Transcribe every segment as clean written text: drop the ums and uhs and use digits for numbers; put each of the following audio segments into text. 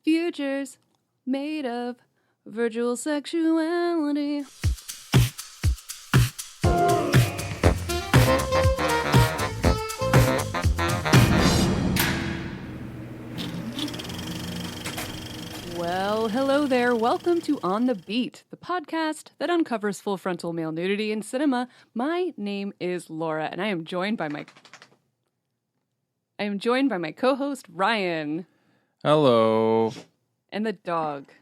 Futures made of virtual sexuality. Well, hello there. Welcome to On the Beat, the podcast that uncovers full frontal male nudity in cinema. My name is Laura, and I am joined by my co-host Ryan. Hello. And the dog.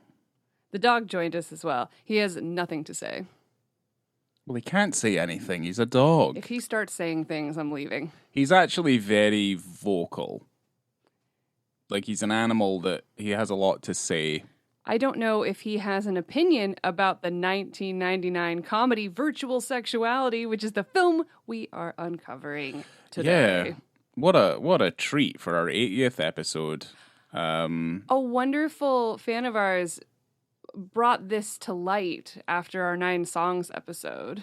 The dog joined us as well. He has nothing to say. Well, he can't say anything. He's a dog. If he starts saying things, I'm leaving. He's actually very vocal. Like, he's an animal that he has a lot to say. I don't know if he has an opinion about the 1999 comedy Virtual Sexuality, which is the film we are uncovering today. Yeah. What a treat for our 80th episode. A wonderful fan of ours brought this to light after our 9 songs episode.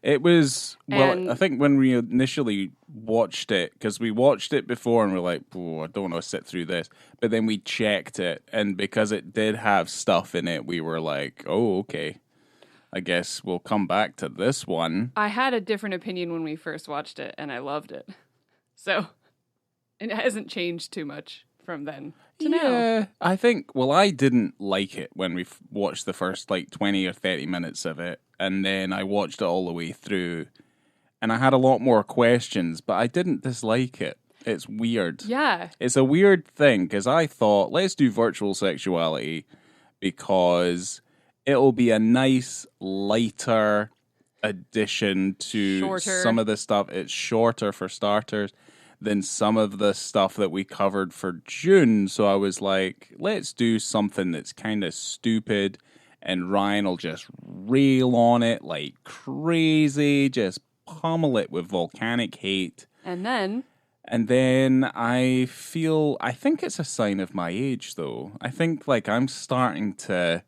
It was, I think when we initially watched it, because we watched it before and we're like, oh, I don't want to sit through this. But then we checked it, and because it did have stuff in it, we were like, oh, okay. I guess we'll come back to this one. I had a different opinion when we first watched it, and I loved it. So, it hasn't changed too much from then to now. Yeah, I think, I didn't like it when we watched the first, 20 or 30 minutes of it. And then I watched it all the way through. And I had a lot more questions, but I didn't dislike it. It's weird. Yeah. It's a weird thing, because I thought, let's do virtual sexuality, because it'll be a nice, lighter addition to some of the stuff. It's shorter for starters than some of the stuff that we covered for June. So I was like, let's do something that's kind of stupid, and Ryan will just rail on it like crazy, just pummel it with volcanic hate. And then I think it's a sign of my age, though. I think I'm starting to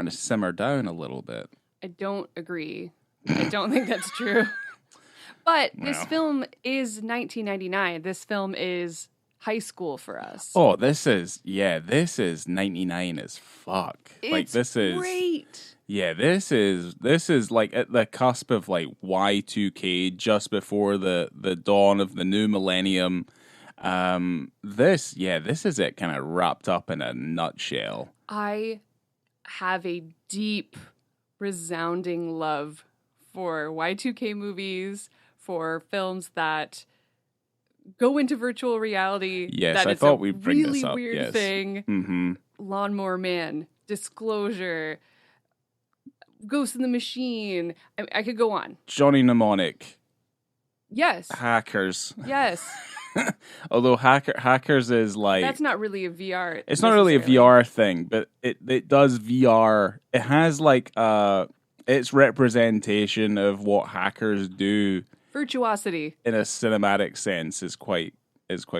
simmer down a little bit. I don't agree. I don't think that's true. But this film is 1999. This film is high school for us. Oh, this is 99 as fuck. It's great. Yeah, this is like at the cusp of Y2K, just before the dawn of the new millennium. This is it kind of wrapped up in a nutshell. I have a deep, resounding love for Y2K movies, for films that go into virtual reality. Yes, that I thought we'd bring really this up. Weird yes. thing. Mm-hmm. Lawnmower Man, Disclosure, Ghost in the Machine. I could go on. Johnny Mnemonic. Yes. Hackers. Yes. Although Hackers is that's not really a VR. It's not really a VR thing, but it does VR. It has its representation of what hackers do. Virtuosity. In a cinematic sense is quite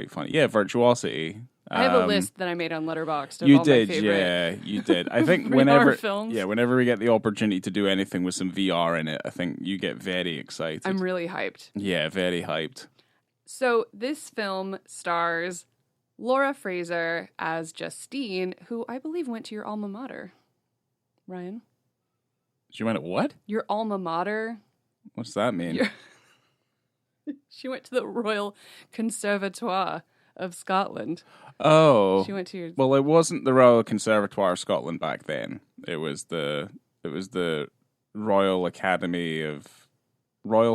funny. Yeah, Virtuosity. I have a list that I made on Letterboxd of you all did, my favorite. Yeah, you did. I think whenever we get the opportunity to do anything with some VR in it, I think you get very excited. I'm really hyped. Yeah, very hyped. So this film stars Laura Fraser as Justine, who I believe went to your alma mater. Ryan? She went at what? Your alma mater. What's that mean? She went to the Royal Conservatoire of Scotland. Oh. She went to your... Well, it wasn't the Royal Conservatoire of Scotland back then. It was the Royal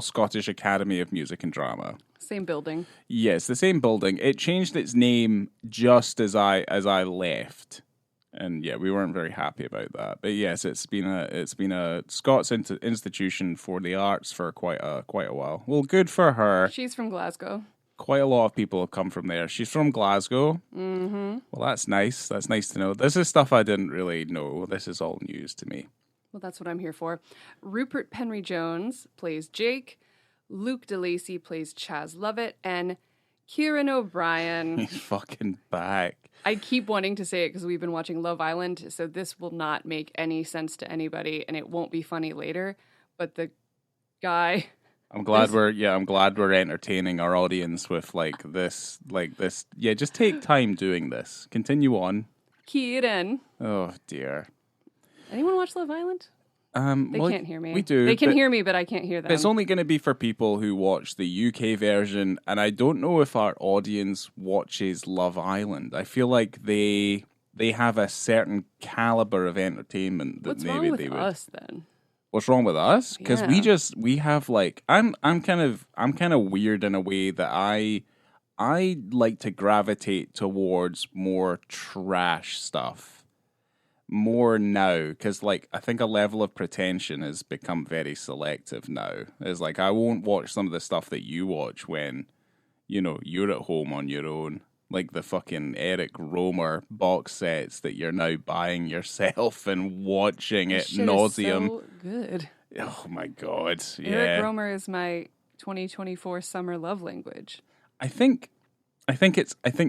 Scottish Academy of Music and Drama. Same building. Yes, the same building. It changed its name just as I left. And yeah, we weren't very happy about that. But yes, it's been a Scots institution for the arts for quite a while. Well, good for her. She's from Glasgow. Quite a lot of people have come from there. She's from Glasgow. Mm-hmm. Well, that's nice. That's nice to know. This is stuff I didn't really know. This is all news to me. Well, that's what I'm here for. Rupert Penry-Jones plays Jake. Luke DeLacy plays Chaz Lovett. And Kieran O'Brien. He's fucking back. I keep wanting to say it because we've been watching Love Island, so this will not make any sense to anybody, and it won't be funny later. But the guy I'm glad we're entertaining our audience with this. Yeah, just take time doing this. Continue on. Kieran. Oh dear. Anyone watch Love Island? They can't hear me. We do. They can hear me, but I can't hear them. It's only going to be for people who watch the UK version, and I don't know if our audience watches Love Island. I feel like they have a certain caliber of entertainment that What's maybe wrong with they would. us then? What's wrong with us? Because we have I'm kind of weird in a way that I like to gravitate towards more trash stuff. More now, because I think a level of pretension has become very selective now. It's like I won't watch some of the stuff that you watch when, you're at home on your own. Like the fucking Eric Romer box sets that you're now buying yourself and watching at nauseum. So good. Oh my god! Yeah. Eric Romer is my 2024 summer love language. I think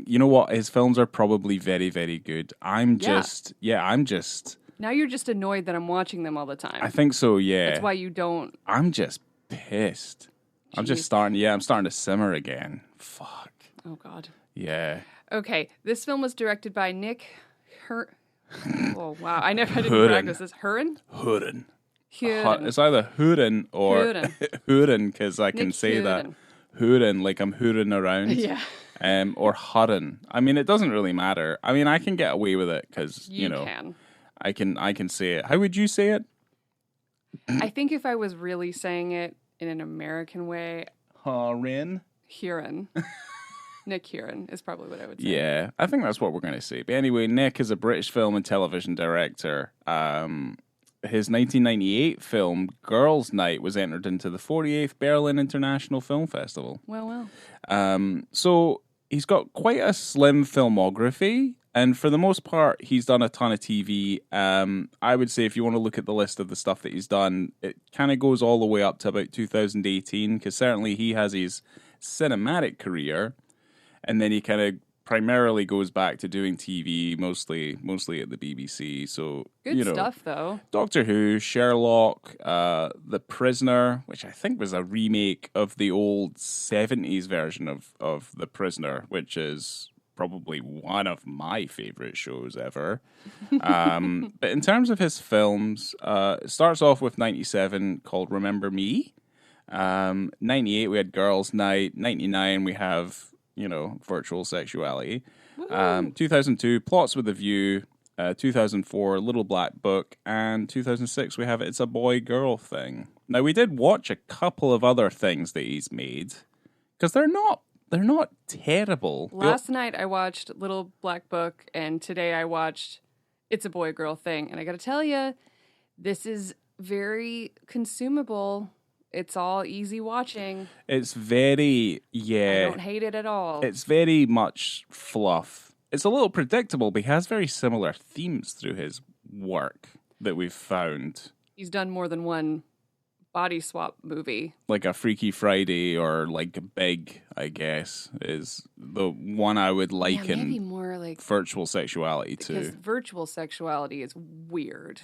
you know what, his films are probably very, very good. I'm just now you're just annoyed that I'm watching them all the time. I think so, yeah. That's why you don't. I'm just pissed. Jeez. I'm starting to simmer again. Fuck. Oh god. Yeah. Okay, this film was directed by Nick Hurran. Oh wow, I didn't practice this. Hurran. It's either Hurran or Hurran, because I can say that. Hurran, like I'm hooring around. Yeah. Or Hurran. I mean, it doesn't really matter. I mean, I can get away with it because can. I can say it. How would you say it? I think if I was really saying it in an American way, Hurran. Nick Hurran is probably what I would say. Yeah, I think that's what we're going to say. But anyway, Nick is a British film and television director. His 1998 film, Girls' Night, was entered into the 48th Berlin International Film Festival. Well. So he's got quite a slim filmography, and for the most part, he's done a ton of TV. I would say if you want to look at the list of the stuff that he's done, it kind of goes all the way up to about 2018, because certainly he has his cinematic career, and then he kind of primarily goes back to doing TV, mostly at the BBC. So good stuff, though. Doctor Who, Sherlock, The Prisoner, which I think was a remake of the old 70s version of The Prisoner, which is probably one of my favorite shows ever. But in terms of his films, it starts off with 97 called Remember Me. 98 we had Girls' Night. 99 we have Virtual Sexuality. 2002, Plots with a View. 2004, Little Black Book. And 2006, we have It's a Boy-Girl Thing. Now, we did watch a couple of other things that he's made, because they're not terrible. Last night, I watched Little Black Book, and today I watched It's a Boy-Girl Thing. And I gotta tell you, this is very consumable. It's all easy watching. It's very, I don't hate it at all. It's very much fluff. It's a little predictable, but he has very similar themes through his work that we've found. He's done more than one body swap movie. Like a Freaky Friday or like Big, I guess, is the one I would liken maybe more like Virtual Sexuality to. Because Virtual Sexuality is weird.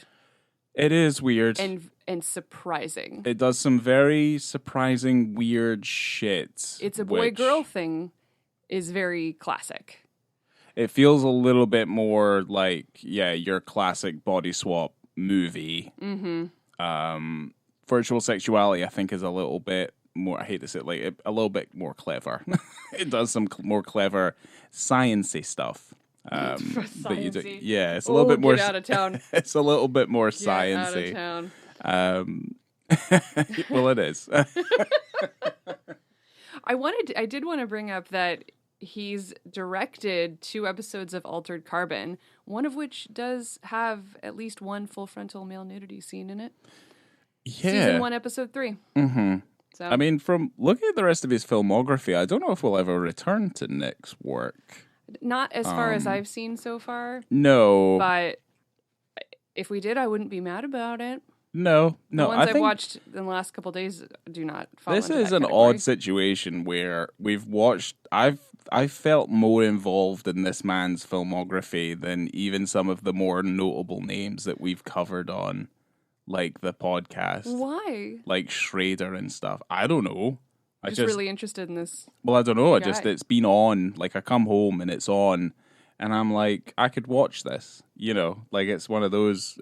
It is weird. And surprising. It does some very surprising, weird shit. It's a boy-girl thing is very classic. It feels a little bit more like, your classic body swap movie. Mm-hmm. Virtual Sexuality, I think, is a little bit more, I hate to say it, a little bit more clever. It does some more clever sciencey stuff. It's a little bit more. Get out of town. It's a little bit more sciencey. Get out of town. Well, it is. I did want to bring up that he's directed 2 episodes of Altered Carbon, one of which does have at least one full frontal male nudity scene in it. Yeah. Season 1, episode 3. Mm-hmm. So. I mean, from looking at the rest of his filmography, I don't know if we'll ever return to Nick's work. Not as far as I've seen so far. No. But if we did, I wouldn't be mad about it. No. The ones I've watched in the last couple of days do not fall into that This is an category. odd situation where we've watched... I've felt more involved in this man's filmography than even some of the more notable names that we've covered on like the podcast. Why? Like Schrader and stuff. I don't know. I'm just really interested in this. Well, I don't know. It's been on. Like I come home and it's on, and I'm like, I could watch this. You know, like it's one of those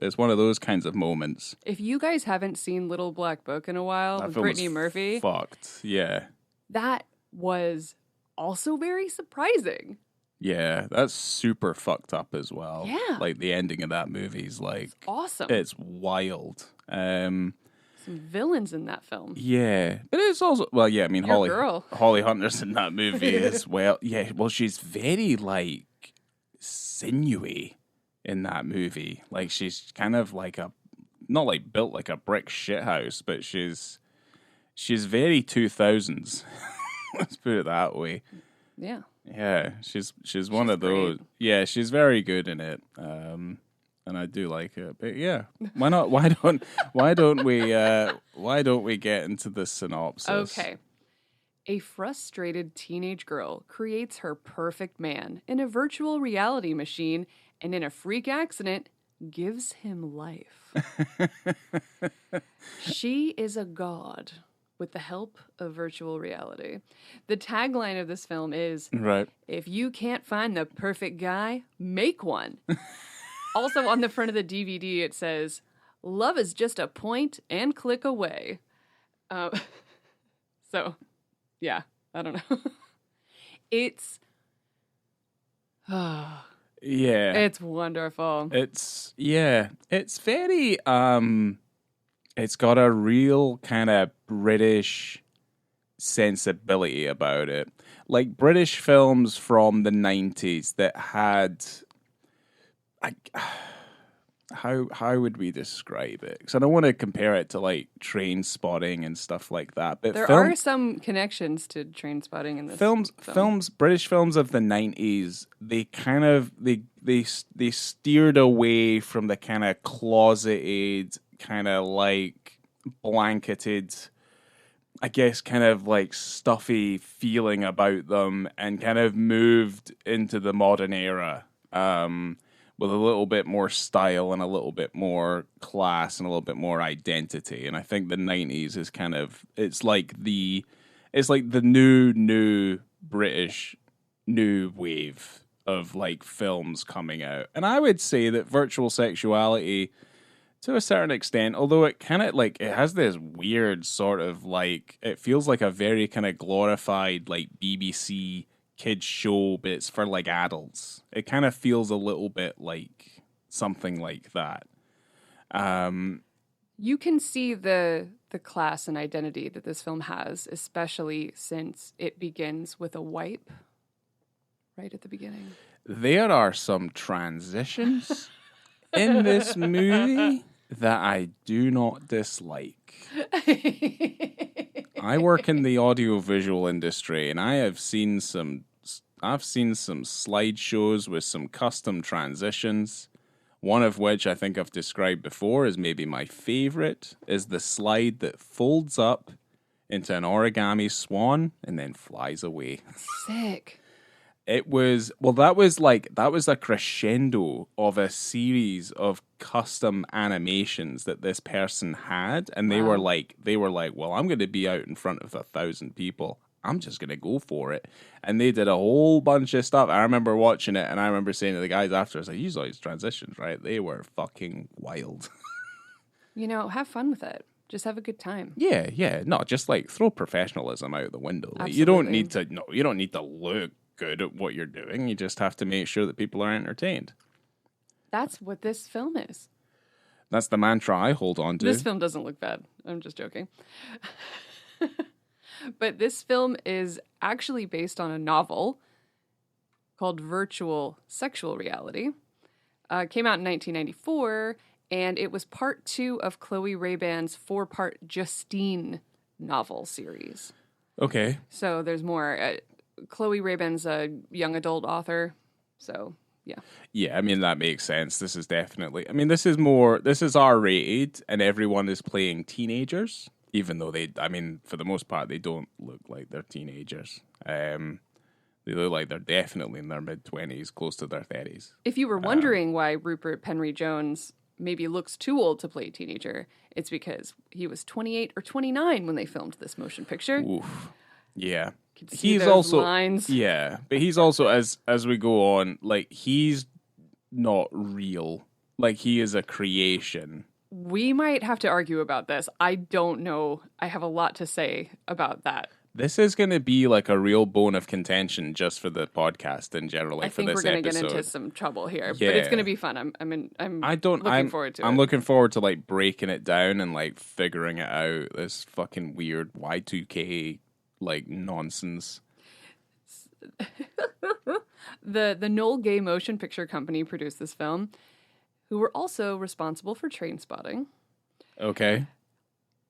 kinds of moments. If you guys haven't seen Little Black Book in a while with Brittany Murphy, fucked. Yeah. That was also very surprising. Yeah, that's super fucked up as well. Yeah. Like the ending of that movie's like it's awesome. It's wild. Some villains in that film. Yeah. But it's also I mean Holly Hunter's in that movie as well. Yeah, well she's very like sinewy in that movie. Like she's kind of like not like built like a brick shithouse, but she's very 2000s. Let's put it that way. Yeah. Yeah, she's one of those. Great. Yeah, she's very good in it, and I do like it. But yeah, why not? Why don't we get into the synopsis? Okay. A frustrated teenage girl creates her perfect man in a virtual reality machine, and in a freak accident, gives him life. She is a god. With the help of virtual reality. The tagline of this film is, right. If you can't find the perfect guy, make one. Also on the front of the DVD, it says, love is just a point and click away. So, yeah, I don't know. It's... yeah. It's wonderful. It's very... It's got a real kind of British sensibility about it. Like British films from the 90s that had... How would we describe it? Because I don't want to compare it to like Train Spotting and stuff like that. But there are some connections to Train Spotting in this films. British films of the 90s, they kind of... They steered away from the kind of closeted... kind of like blanketed, I guess, kind of like stuffy feeling about them and kind of moved into the modern era with a little bit more style and a little bit more class and a little bit more identity. And I think the 90s is kind of, it's like the new British new wave of like films coming out. And I would say that Virtual Sexuality, to a certain extent, although it kind of like it has this weird sort of like it feels like a very kind of glorified like BBC kids show, but it's for like adults. It kind of feels a little bit like something like that. You can see the class and identity that this film has, especially since it begins with a wipe right at the beginning. There are some transitions in this movie that I do not dislike. I work in the audiovisual industry, and I've seen some slideshows with some custom transitions. One of which I think I've described before is maybe my favorite, is the slide that folds up into an origami swan and then flies away. Sick. It was, that was a crescendo of a series of custom animations that this person had. And they were like, well, I'm going to be out in front of 1,000 people. I'm just going to go for it. And they did a whole bunch of stuff. I remember watching it and I remember saying to the guys after, I was like, use all these transitions, right? They were fucking wild. Have fun with it. Just have a good time. Yeah. No, just like throw professionalism out the window. Like, you don't need to look good at what you're doing. You just have to make sure that people are entertained. That's what this film is. That's the mantra I hold on to. This film doesn't look bad. I'm just joking. But this film is actually based on a novel called Virtual Sexual Reality. It came out in 1994, and it was part 2 of Chloe Ray-Ban's 4-part Justine novel series. Okay. So there's more. Chloe Ray-Ban's a young adult author, so yeah. Yeah, I mean, that makes sense. This is definitely... I mean, this is R-rated, and everyone is playing teenagers, even though for the most part, they don't look like they're teenagers. They look like they're definitely in their mid-20s, close to their 30s. If you were wondering why Rupert Penry Jones maybe looks too old to play a teenager, it's because he was 28 or 29 when they filmed this motion picture. Oof. Yeah. He's also lines. Yeah, but he's also as we go on, like he's not real. Like he is a creation. We might have to argue about this. I don't know. I have a lot to say about that. This is going to be like a real bone of contention just for the podcast in general. Like I think for this we're going to episode. get into some trouble here, Yeah. but it's going to be fun. I'm looking forward to it. I'm looking forward to like breaking it down and like figuring it out. This fucking weird Y2K like nonsense. The Noel Gay Motion Picture Company produced this film, who were also responsible for Train Spotting. Okay.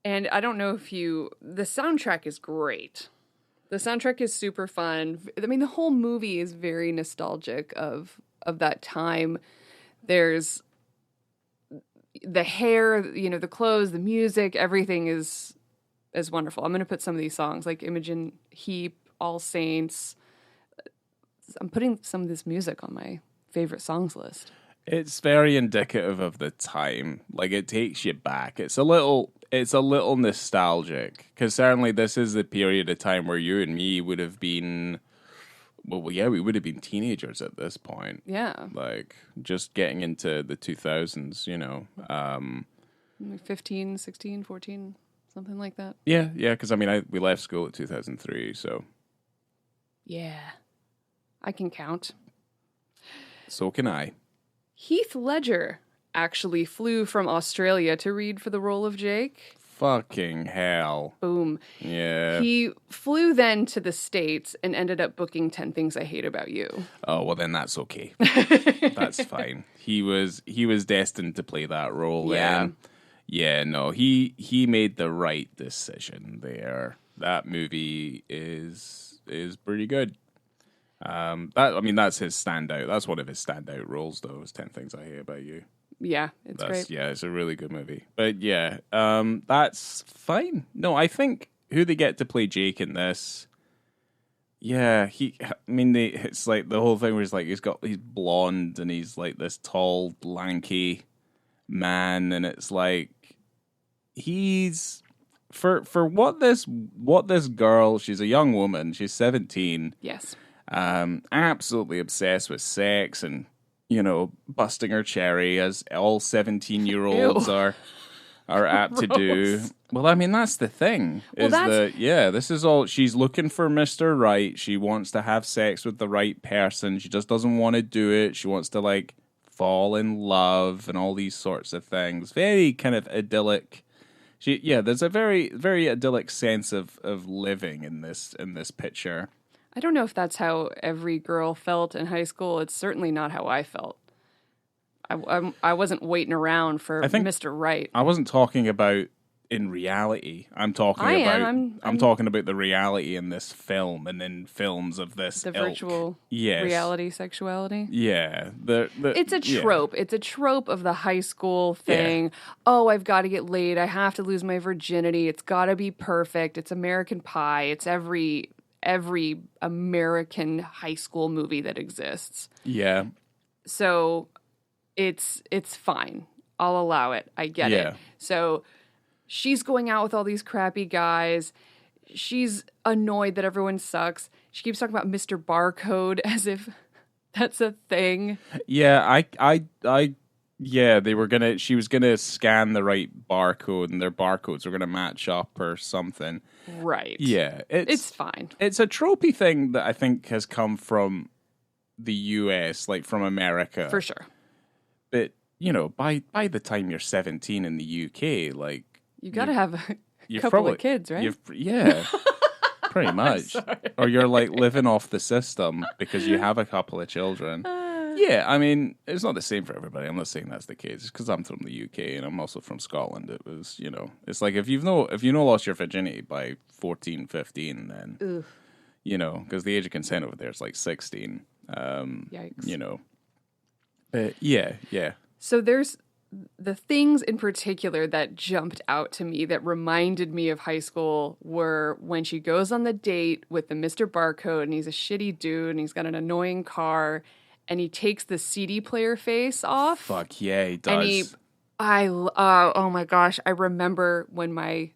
And I don't know if the soundtrack is great. The soundtrack is super fun. I mean, the whole movie is very nostalgic of that time. There's the hair, the clothes, the music, everything is wonderful. I'm going to put some of these songs, like Imogen Heap, All Saints. I'm putting some of this music on my favorite songs list. It's very indicative of the time. Like it takes you back. It's a little nostalgic because certainly this is the period of time where you and me would have been. Well, yeah, we would have been teenagers at this point. Yeah, like just getting into the 2000s. 15, 16, 14, something like that. Yeah, because I mean, we left school at 2003, so yeah, I can count. So can I. Heath Ledger actually flew from Australia to read for the role of Jake. Fucking hell. Boom. Yeah. He flew then to the States and ended up booking 10 Things I Hate About You. Oh, well then that's okay. That's fine. He was destined to play that role then. Yeah, no, he made the right decision there. That movie is pretty good. That's his standout. That's one of his standout roles, though. Is 10 Things I Hate About You. Yeah, it's great. Yeah, it's a really good movie. But yeah, that's fine. No, I think who they get to play Jake in this. Yeah, it's like the whole thing where he's blonde and he's like this tall, lanky man, and it's like he's for what this girl. She's a young woman. She's 17. Yes. Absolutely obsessed with sex and, busting her cherry as all 17-year-olds are apt to do. Well, I mean, that's the thing. This is all, she's looking for Mr. Right. She wants to have sex with the right person. She just doesn't want to do it. She wants to, like, fall in love and all these sorts of things. Very kind of idyllic. There's a very, very idyllic sense of living in this picture. I don't know if that's how every girl felt in high school. It's certainly not how I felt. I wasn't waiting around for Mr. Right. I wasn't talking about in reality. I'm talking about the reality in this film and in films of this the virtual reality sexuality. Yeah, it's a trope. Yeah. It's a trope of the high school thing. Yeah. Oh, I've got to get laid. I have to lose my virginity. It's got to be perfect. It's American Pie. It's every American high school movie that exists. Yeah. So it's fine. I'll allow it. I get it. So she's going out with all these crappy guys. She's annoyed that everyone sucks. She keeps talking about Mr. Barcode as if that's a thing. Yeah, she was gonna scan the right barcode and their barcodes were gonna match up or something. Right. Yeah. It's fine. It's a tropey thing that I think has come from the US, like from America. For sure. But, by the time you're 17 in the UK, like you gotta have a couple of kids, right? Yeah. Pretty much. Or you're like living off the system because you have a couple of children. Yeah, I mean, it's not the same for everybody. I'm not saying that's the case. It's because I'm from the UK and I'm also from Scotland. It was, it's like if you lost your virginity by 14, 15, then, because the age of consent over there is like 16. Yikes. But yeah. So there's the things in particular that jumped out to me that reminded me of high school were when she goes on the date with the Mr. Barcode and he's a shitty dude and he's got an annoying car and he takes the CD player face off. Fuck yeah, he does. And Oh my gosh, I remember when it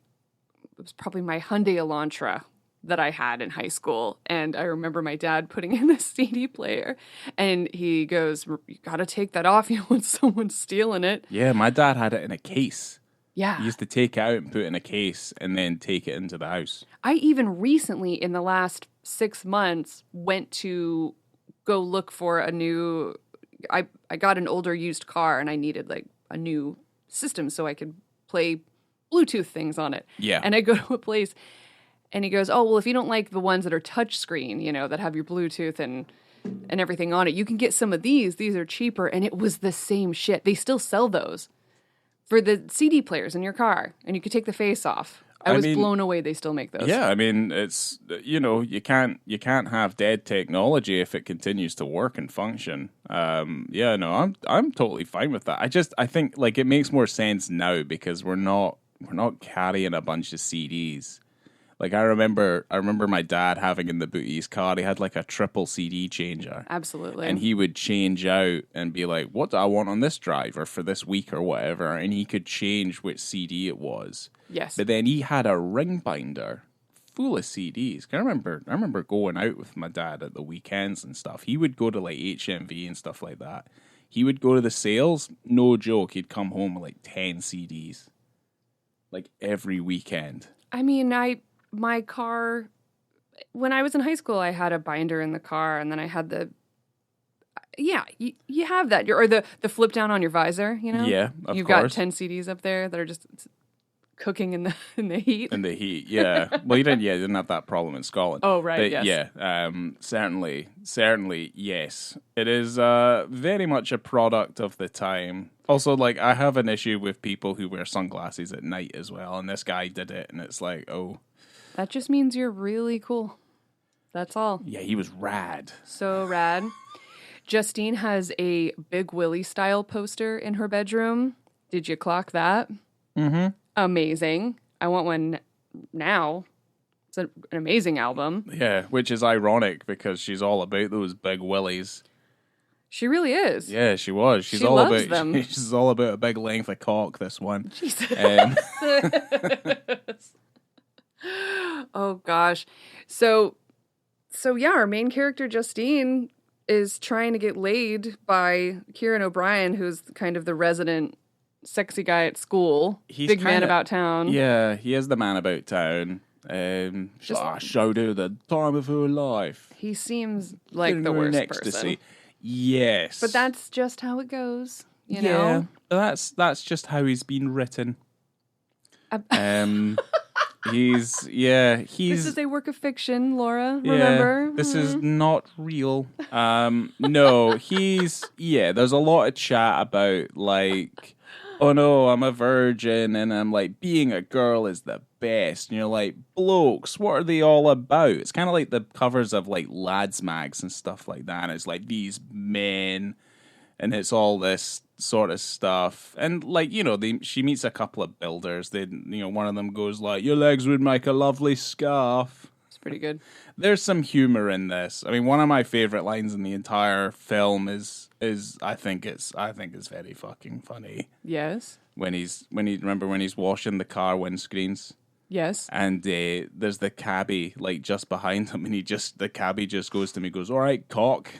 was probably my Hyundai Elantra that I had in high school. And I remember my dad putting in the CD player and he goes, you got to take that off. You know, when someone's stealing it. Yeah, my dad had it in a case. Yeah. He used to take it out and put it in a case and then take it into the house. I even recently, in the last 6 months, went to go look for a new, I got an older used car and I needed like a new system so I could play Bluetooth things on it. Yeah. And I go to a place and he goes, oh, well, if you don't like the ones that are touch screen, you know, that have your Bluetooth and everything on it, you can get some of these. These are cheaper. And it was the same shit. They still sell those for the CD players in your car. And you could take the face off. I was blown away they still make those. Yeah, I mean, it's, you know, you can't have dead technology if it continues to work and function. Yeah, no, I'm totally fine with that. I think like it makes more sense now because we're not carrying a bunch of CDs. Like I remember my dad having in the boot of his car, he had like a triple CD changer. Absolutely. And he would change out and be like, what do I want on this drive or for this week or whatever? And he could change which CD it was. Yes. But then he had a ring binder full of CDs. I remember going out with my dad at the weekends and stuff. He would go to like HMV and stuff like that. He would go to the sales, no joke, he'd come home with like 10 CDs. Like every weekend. I mean, my car, when I was in high school, I had a binder in the car, and then I had you have that, or the flip down on your visor, you know? Yeah, of You've course. got 10 CDs up there that are just cooking in the heat. In the heat, yeah. Well, you didn't have that problem in Scotland. Oh, right, but yes. Yeah, certainly, yes. It is very much a product of the time. Also, like, I have an issue with people who wear sunglasses at night as well, and this guy did it, and it's like, oh. That just means you're really cool. That's all. Yeah, he was rad. So rad. Justine has a Big Willie style poster in her bedroom. Did you clock that? Mm-hmm. Amazing. I want one now. It's an amazing album. Yeah, which is ironic because she's all about those big willies. She really is. Yeah, she was. She's she all loves about them. She's all about a big length of cock, this one. Jesus. Oh gosh. So yeah, our main character Justine is trying to get laid by Kieran O'Brien, who's kind of the resident sexy guy at school. He's big man about town. Yeah, he is the man about town. Showed her the time of her life. He seems like the worst person. Yes. But that's just how it goes, you know? That's just how he's been written. He's This is a work of fiction, Laura, remember? Yeah, this is not real. No, there's a lot of chat about like, oh no, I'm a virgin and I'm like, being a girl is the best. And you're like, blokes, what are they all about? It's kind of like the covers of like lads mags and stuff like that. And it's like these men and it's all this sort of stuff. And like, you know, she meets a couple of builders. One of them goes like, your legs would make a lovely scarf. It's pretty good. There's some humor in this. I mean, one of my favorite lines in the entire film is I think it's very fucking funny. Yes. When he's washing the car windscreens. Yes. And there's the cabbie like just behind him, and the cabbie just goes to him. He goes, "All right, cock."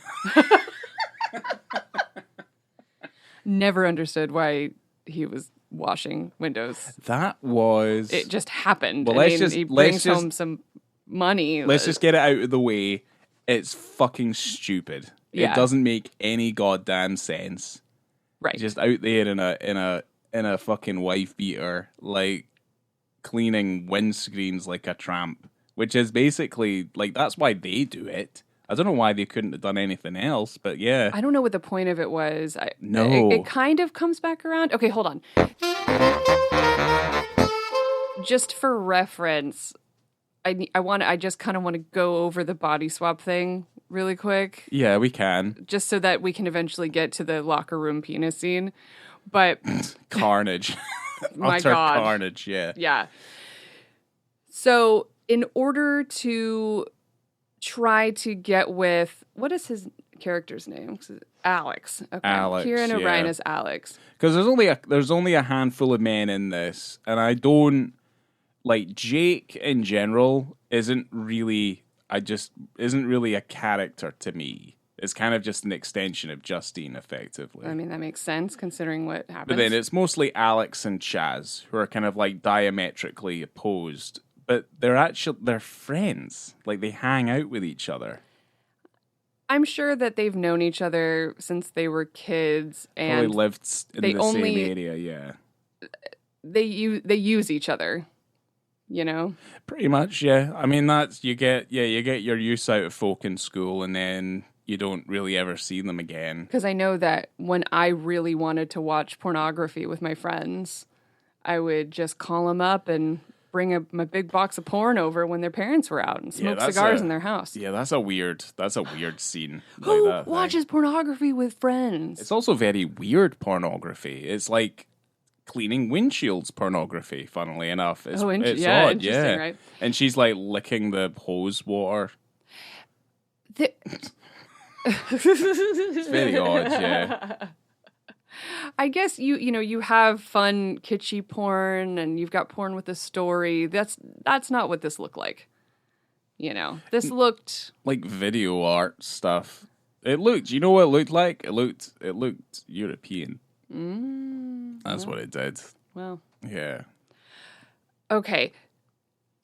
Never understood why he was washing windows. It just happened. Well, he brings home some money. Let's just get it out of the way. It's fucking stupid. Yeah. It doesn't make any goddamn sense. Right. Just out there in a fucking wife beater, like cleaning windscreens like a tramp, which is basically like that's why they do it. I don't know why they couldn't have done anything else, but yeah. I don't know what the point of it was. No. It kind of comes back around. Okay, hold on. Just for reference, I just kind of want to go over the body swap thing really quick. Yeah, we can. Just so that we can eventually get to the locker room penis scene. But carnage. My Utter God. carnage, yeah. Yeah. So, in order to try to get with character's name? Alex. Okay. Alex. Kieran O'Brien is Alex. Because there's only a handful of men in this, and I don't like Jake in general. Isn't really a character to me. It's kind of just an extension of Justine, effectively. I mean, that makes sense considering what happens. But then it's mostly Alex and Chaz who are kind of like diametrically opposed. But they're friends. Like, they hang out with each other. I'm sure that they've known each other since they were kids, and probably lived in the same area. Yeah, they use each other. You know, pretty much. Yeah, I mean you get your use out of folk in school, and then you don't really ever see them again. Because I know that when I really wanted to watch pornography with my friends, I would just call them up and bring my big box of porn over when their parents were out and smoke cigars in their house. Yeah, that's a weird scene. Who like that watches pornography with friends? It's also very weird pornography. It's like cleaning windshields pornography, funnily enough. It's odd, interesting, right? And she's like licking the hose water. It's very odd, yeah. I guess you have fun kitschy porn and you've got porn with a story. That's not what this looked like. This looked like video art stuff. It looked, you know what it looked like? It looked European. That's what it did. Well. Yeah. Okay.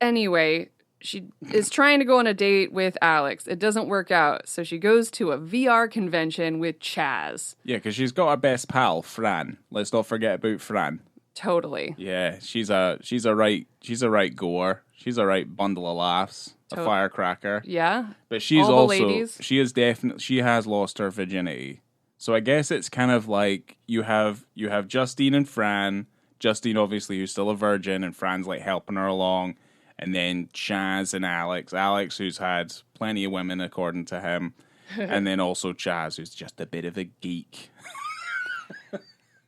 Anyway, she is trying to go on a date with Alex. It doesn't work out, so she goes to a VR convention with Chaz. Yeah, because she's got her best pal, Fran. Let's not forget about Fran. Totally. Yeah, she's a right goer. She's a right bundle of laughs, a firecracker. Yeah. But she has lost her virginity. So I guess it's kind of like you have Justine and Fran. Justine, obviously, who's still a virgin, and Fran's like helping her along. And then Chaz and Alex. Alex, who's had plenty of women, according to him. And then also Chaz, who's just a bit of a geek.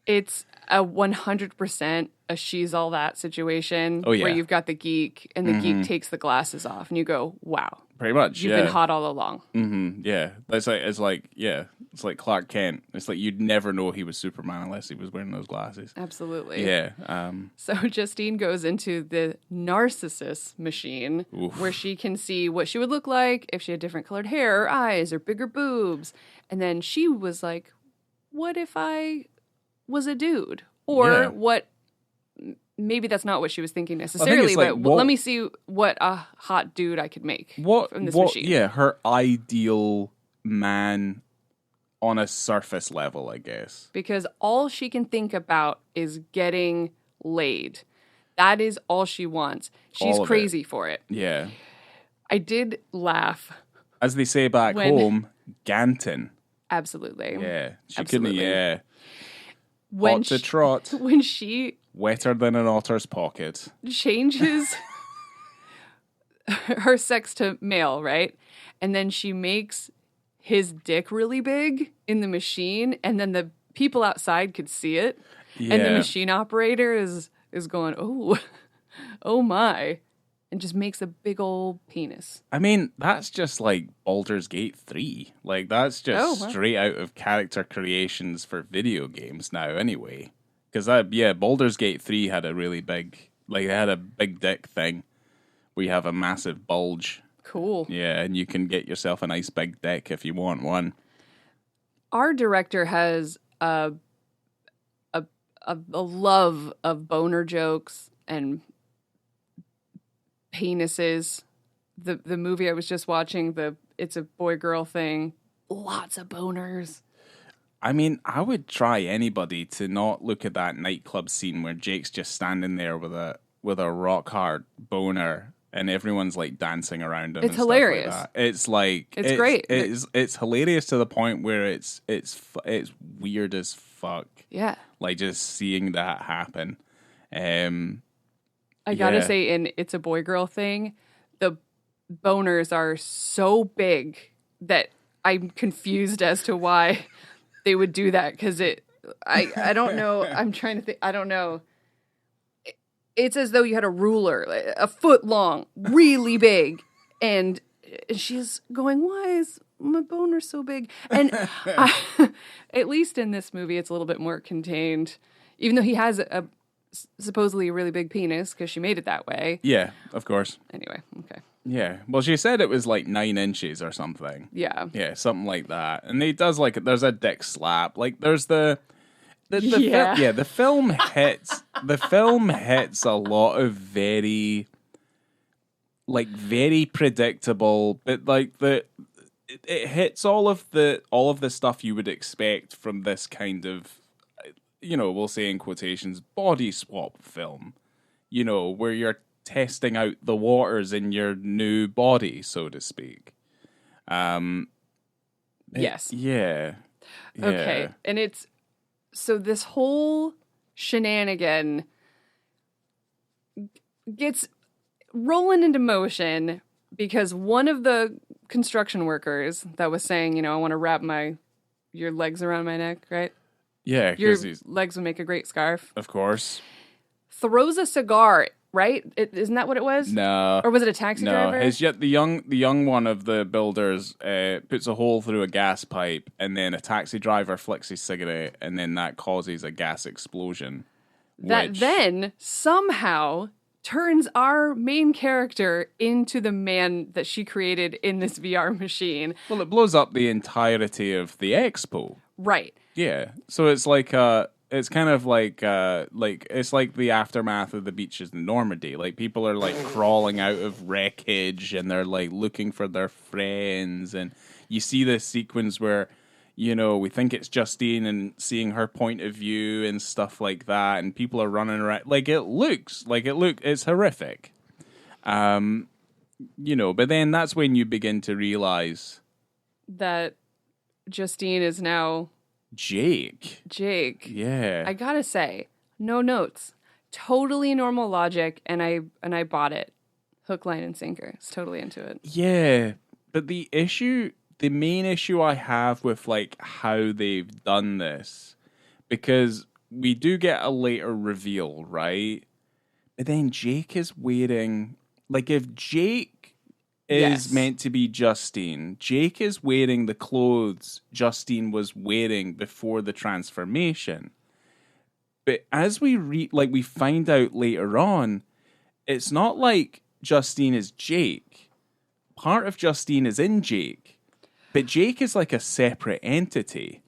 It's a 100% a she's all that situation. Oh, yeah. Where you've got the geek, and the geek takes the glasses off, and you go, wow. Pretty much, You've been hot all along. Mm-hmm, yeah. It's like Clark Kent. It's like you'd never know he was Superman unless he was wearing those glasses. Absolutely. Yeah. So Justine goes into the narcissist machine where she can see what she would look like if she had different colored hair or eyes or bigger boobs. And then she was like, what if I was a dude? Or what... Maybe that's not what she was thinking necessarily, but let me see what a hot dude I could make from this machine. Yeah, her ideal man on a surface level, I guess. Because all she can think about is getting laid. That is all she wants. She's crazy for it. Yeah. I did laugh. As they say back home, Ganton. Absolutely. Yeah. She couldn't, yeah. When hot to trot. When she... Wetter than an otter's pocket. Changes her sex to male, right? And then she makes his dick really big in the machine, and then the people outside could see it. Yeah. And the machine operator is going, oh my, and just makes a big old penis. I mean, that's just like Baldur's Gate 3. Like, that's just straight out of character creations for video games now anyway. Because Baldur's Gate 3 had a really big, they had a big dick thing where you have a massive bulge. Cool. Yeah, and you can get yourself a nice big dick if you want one. Our director has a love of boner jokes and penises. The movie I was just watching, It's a Boy-Girl thing, lots of boners. I mean, I would try anybody to not look at that nightclub scene where Jake's just standing there with a rock hard boner and everyone's like dancing around him. It's hilarious. Like that. It's great. It's hilarious to the point where it's weird as fuck. Yeah, like just seeing that happen. I gotta say, in It's a Boy-Girl thing, the boners are so big that I'm confused as to why they would do that, because I don't know. I'm trying to think. I don't know. It's as though you had a ruler, a foot long, really big, and she's going, why my boner's so big. And at least in this movie, it's a little bit more contained, even though he has a supposedly a really big penis because she made it that way. Yeah, of course. Anyway, okay. Yeah, well, she said it was like 9 inches or something. Yeah. Yeah, something like that. And he does like, there's a dick slap. Like, there's the the film hits a lot of very predictable, but like it hits all of the stuff you would expect from this kind of, we'll say in quotations, body swap film, where you're testing out the waters in your new body, so to speak. Yes. Yeah. Okay. And so this whole shenanigan gets rolling into motion because one of the construction workers that was saying, I want to wrap your legs around my neck, right? Yeah. Your legs would make a great scarf. Of course. Throws a cigar, right? Isn't that what it was? No. Or was it a taxi driver? No, the young one of the builders puts a hole through a gas pipe, and then a taxi driver flicks his cigarette, and then that causes a gas explosion. That then somehow turns our main character into the man that she created in this VR machine. Well, it blows up the entirety of the expo. Right. Yeah. So it's like it's kind of like it's like the aftermath of the beaches in Normandy. Like, people are like crawling out of wreckage and they're like looking for their friends, and you see this sequence where we think it's Justine and seeing her point of view and stuff like that, and people are running around. It's horrific. But then that's when you begin to realize that Justine is now Jake. Yeah. I gotta say, no notes. Totally normal logic, and I bought it. Hook, line, and sinker. It's totally into it. Yeah. But the main issue I have with like how they've done this, because we do get a later reveal, right? But then Jake is wearing, like, if Jake is meant to be Justine, Jake is wearing the clothes Justine was wearing before the transformation. But as we find out later on, it's not like Justine is Jake. Part of Justine is in Jake. But Jake is like a separate entity.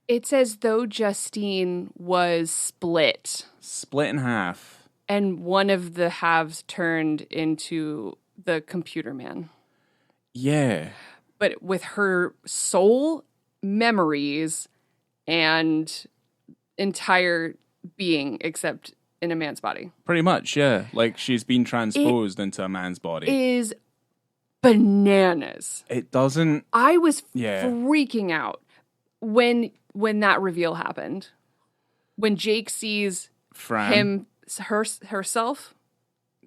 It's as though Justine was split. Split in half. And one of the halves turned into the computer man. Yeah. But with her soul, memories, and entire being, except in a man's body. Pretty much, yeah. Like, she's been transposed into a man's body. Is bananas. It doesn't... I was freaking out when that reveal happened. When Jake sees herself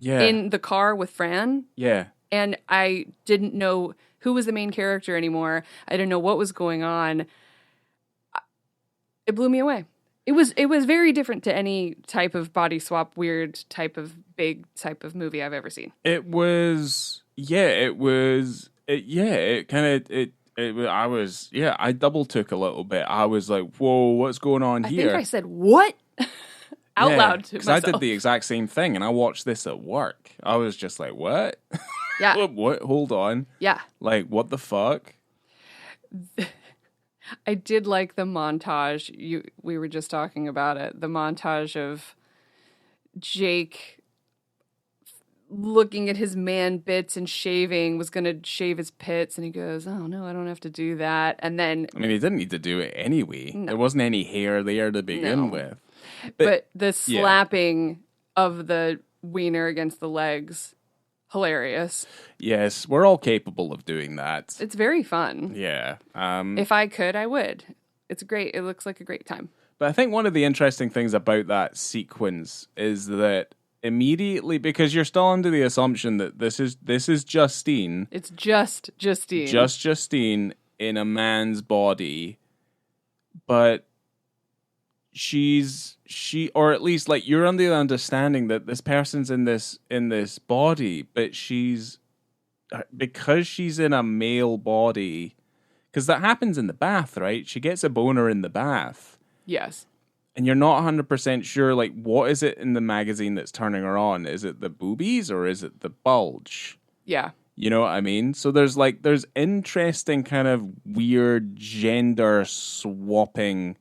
in the car with Fran. Yeah. And I didn't know who was the main character anymore. I didn't know what was going on. It blew me away. It was very different to any type of body swap, weird type of big type of movie I've ever seen. I double took a little bit. I was like, whoa, what's going on here? I think I said, what? Out loud to myself. Because I did the exact same thing, and I watched this at work. I was just like, what? Yeah. What? Hold on. Yeah. Like, what the fuck? I did like the montage. We were just talking about it. The montage of Jake looking at his man bits and shaving, was going to shave his pits, and he goes, oh, no, I don't have to do that. And then... I mean, he didn't need to do it anyway. No. There wasn't any hair there to begin with. But the slapping of the wiener against the legs, hilarious. Yes, we're all capable of doing that. It's very fun. Yeah. If I could, I would. It's great. It looks like a great time. But I think one of the interesting things about that sequence is that immediately, because you're still under the assumption that this is Justine. It's just Justine. Just Justine in a man's body. But or at least like you're under the understanding that this person's in this body, but because she's in a male body, Because that happens in the bath, right? She gets a boner in the bath. Yes. And you're not 100% sure, like, what is it in the magazine that's turning her on? Is it the boobies or is it the bulge? Yeah. You know what I mean? So there's interesting kind of weird gender swapping,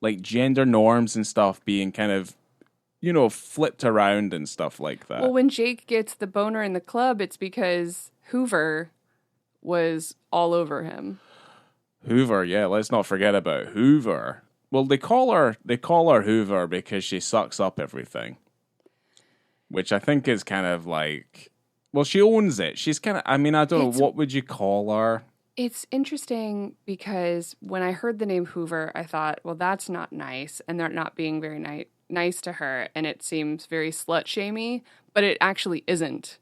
like gender norms and stuff being kind of, flipped around and stuff like that. Well, when Jake gets the boner in the club, it's because Hoover was all over him. Hoover, yeah, let's not forget about Hoover. Well, they call her Hoover because she sucks up everything. Which I think is kind of like, well, she owns it. She's kind of, I don't know, what would you call her? It's interesting because when I heard the name Hoover, I thought, well, that's not nice. And they're not being very nice to her. And it seems very slut-shamey, but it actually isn't.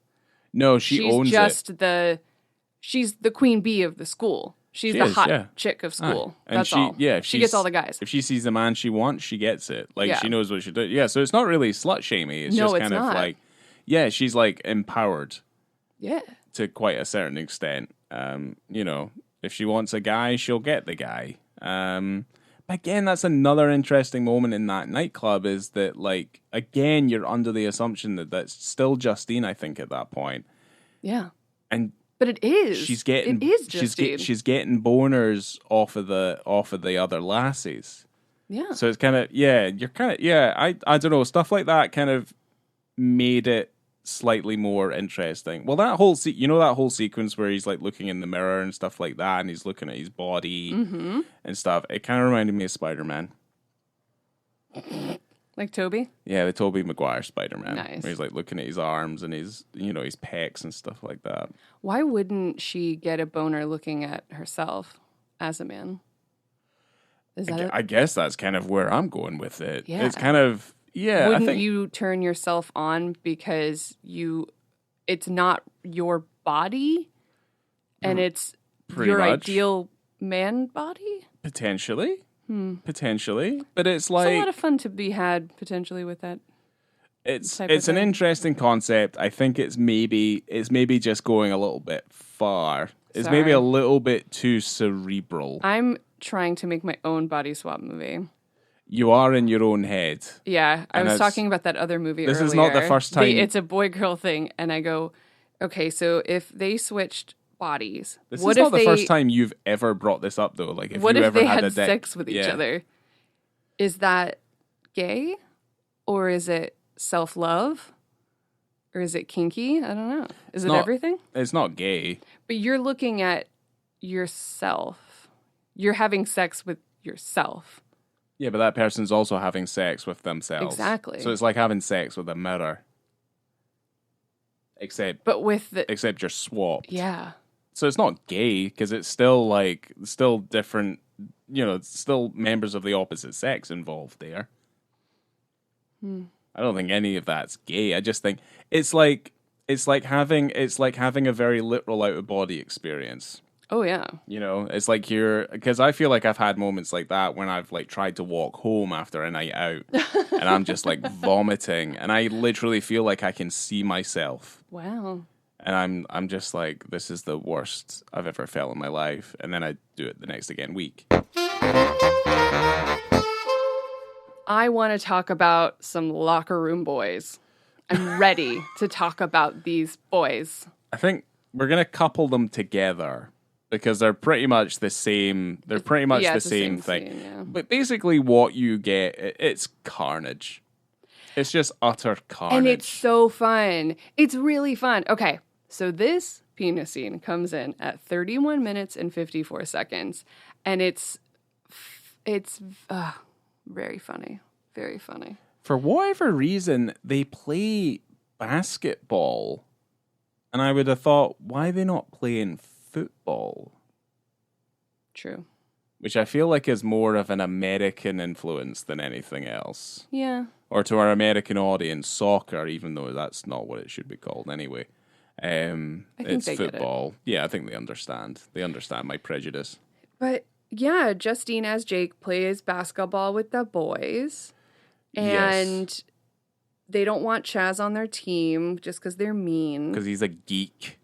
No, she owns it. She's the queen bee of the school. She's the hot chick of school. And that's all. Yeah, she gets all the guys. If she sees the man she wants, she gets it. Like, she knows what she does. Yeah, so it's not really slut-shamey. It's just kind of like, she's like empowered. Yeah. To quite a certain extent. If she wants a guy, she'll get the guy. But again, that's another interesting moment in that nightclub is that, like, again, you're under the assumption that that's still Justine, I think, at that point. Yeah. But it is. She's getting. It is Justine. She's getting boners off of the other lassies. Yeah. So it's kind of you're kind of I don't know, stuff like that kind of made it slightly more interesting. Well, that whole that whole sequence where he's like looking in the mirror and stuff like that, and he's looking at his body and stuff. It kind of reminded me of Spider-Man. Like Toby? Yeah, the Tobey Maguire Spider-Man. Nice. Where he's like looking at his arms and his his pecs and stuff like that. Why wouldn't she get a boner looking at herself as a man? I guess that's kind of where I'm going with it. Yeah. It's kind of Wouldn't you turn yourself on because it's not your body and it's pretty your much. ideal man body? Potentially. Potentially. But it's like... It's a lot of fun to be had potentially with that. It's an interesting concept. I think it's maybe just going a little bit far. It's maybe a little bit too cerebral. I'm trying to make my own body swap movie. You are in your own head. Yeah, I was talking about that other movie earlier. This is not the first time. It's a boy-girl thing, and I go, okay, so if they switched bodies, this is not the first time you've ever brought this up, though. Like, if what you if ever they had sex with each other? Is that gay, or is it self-love, or is it kinky? I don't know. Is it everything? It's not gay. But you're looking at yourself. You're having sex with yourself. Yeah, but that person's also having sex with themselves. Exactly. So it's like having sex with a mirror. Except you're swapped. Yeah. So it's not gay because it's still different, it's still members of the opposite sex involved there. I don't think any of that's gay. I just think it's like having a very literal out of body experience. Oh yeah. It's like because I feel like I've had moments like that when I've like tried to walk home after a night out and I'm just like vomiting and I literally feel like I can see myself. Wow. And I'm just like, this is the worst I've ever felt in my life. And then I do it the next week. I want to talk about some locker room boys. I'm ready to talk about these boys. I think we're going to couple them together because they're pretty much the same. They're pretty much the same thing. Scene, yeah. But basically what you get, it's carnage. It's just utter carnage. And it's so fun. It's really fun. Okay, so this penis scene comes in at 31 minutes and 54 seconds. And it's very funny. Very funny. For whatever reason, they play basketball. And I would have thought, why are they not playing football? True. Which I feel like is more of an American influence than anything else. Yeah. Or to our American audience, soccer, even though that's not what it should be called anyway. It's football. Yeah, I think they understand. They understand my prejudice. But yeah, Justine as Jake plays basketball with the boys. And they don't want Chaz on their team just because they're mean. Because he's a geek.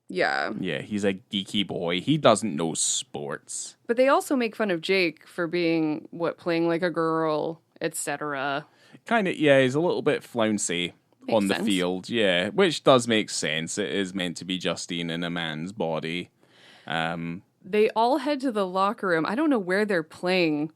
Yeah. Yeah, he's a geeky boy. He doesn't know sports. But they also make fun of Jake for being, playing like a girl, etc. Kind of, yeah, he's a little bit flouncy on the field, yeah, which does make sense. It is meant to be Justine in a man's body. They all head to the locker room. I don't know where they're playing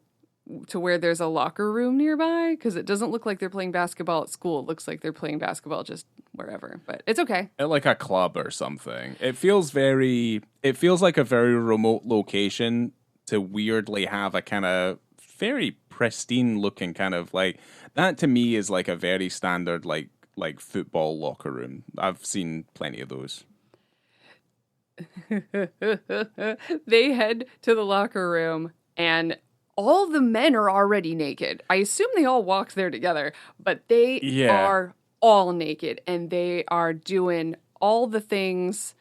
to where there's a locker room nearby, because it doesn't look like they're playing basketball at school. It looks like they're playing basketball just wherever, but it's okay. At like a club or something. It feels like a very remote location to weirdly have a kind of very pristine looking kind of like, that to me is like a very standard like football locker room. I've seen plenty of those. They head to the locker room and all the men are already naked. I assume they all walked there together, but they are all naked and they are doing all the things.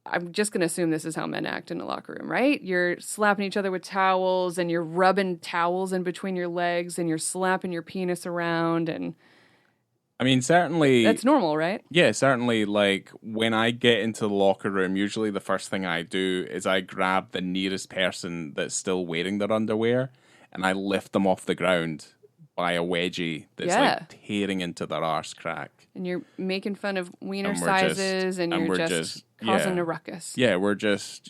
I'm just going to assume this is how men act in a locker room, right? You're slapping each other with towels and you're rubbing towels in between your legs and you're slapping your penis around. And I mean, certainly that's normal, right? Yeah, certainly. Like when I get into the locker room, usually the first thing I do is I grab the nearest person that's still wearing their underwear and I lift them off the ground by a wedgie that's like tearing into their arse crack. And you're making fun of wiener sizes and you're just causing a ruckus. Yeah, we're just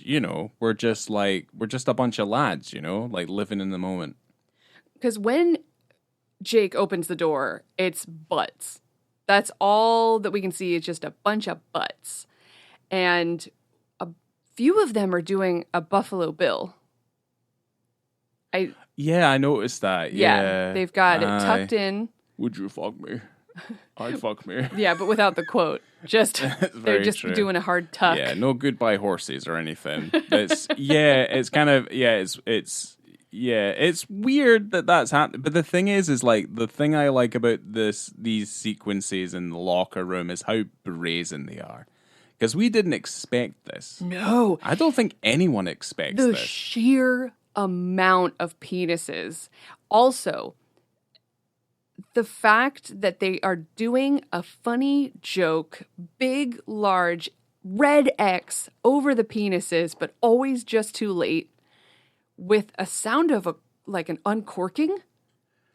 a bunch of lads, like living in the moment. Because when Jake opens the door, it's butts. That's all that we can see is just a bunch of butts. And a few of them are doing a Buffalo Bill. I noticed that. Yeah. They've got it tucked in. Would you fuck me? I'd fuck me. Yeah, but without the quote. They're just doing a hard tuck. Yeah, no goodbye horses or anything. It's it's weird that that's happening. But the thing is like the thing I like about these sequences in the locker room is how brazen they are. Because we didn't expect this. No. I don't think anyone expects this. The sheer amount of penises. Also, the fact that they are doing a funny joke, big, large, red X over the penises, but always just too late, with a sound of an uncorking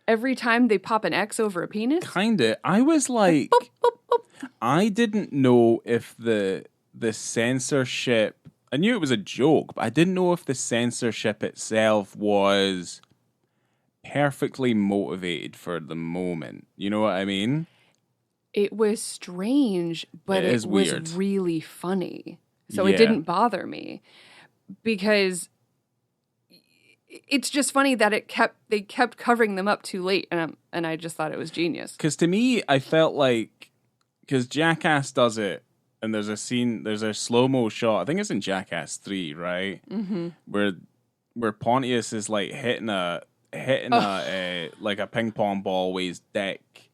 every time they pop an X over a penis. Kinda. I was like, boop, boop, boop. I didn't know if the censorship, I knew it was a joke, but I didn't know if the censorship itself was perfectly motivated for the moment. You know what I mean? It was strange, but it was weird. Really funny. So it didn't bother me because it's just funny that they kept covering them up too late, and I just thought it was genius. Because to me, I felt like, because Jackass does it, and there's a slow-mo shot, I think it's in Jackass 3, right? Mm-hmm. Where Pontius is like hitting a like a ping pong ball with his dick.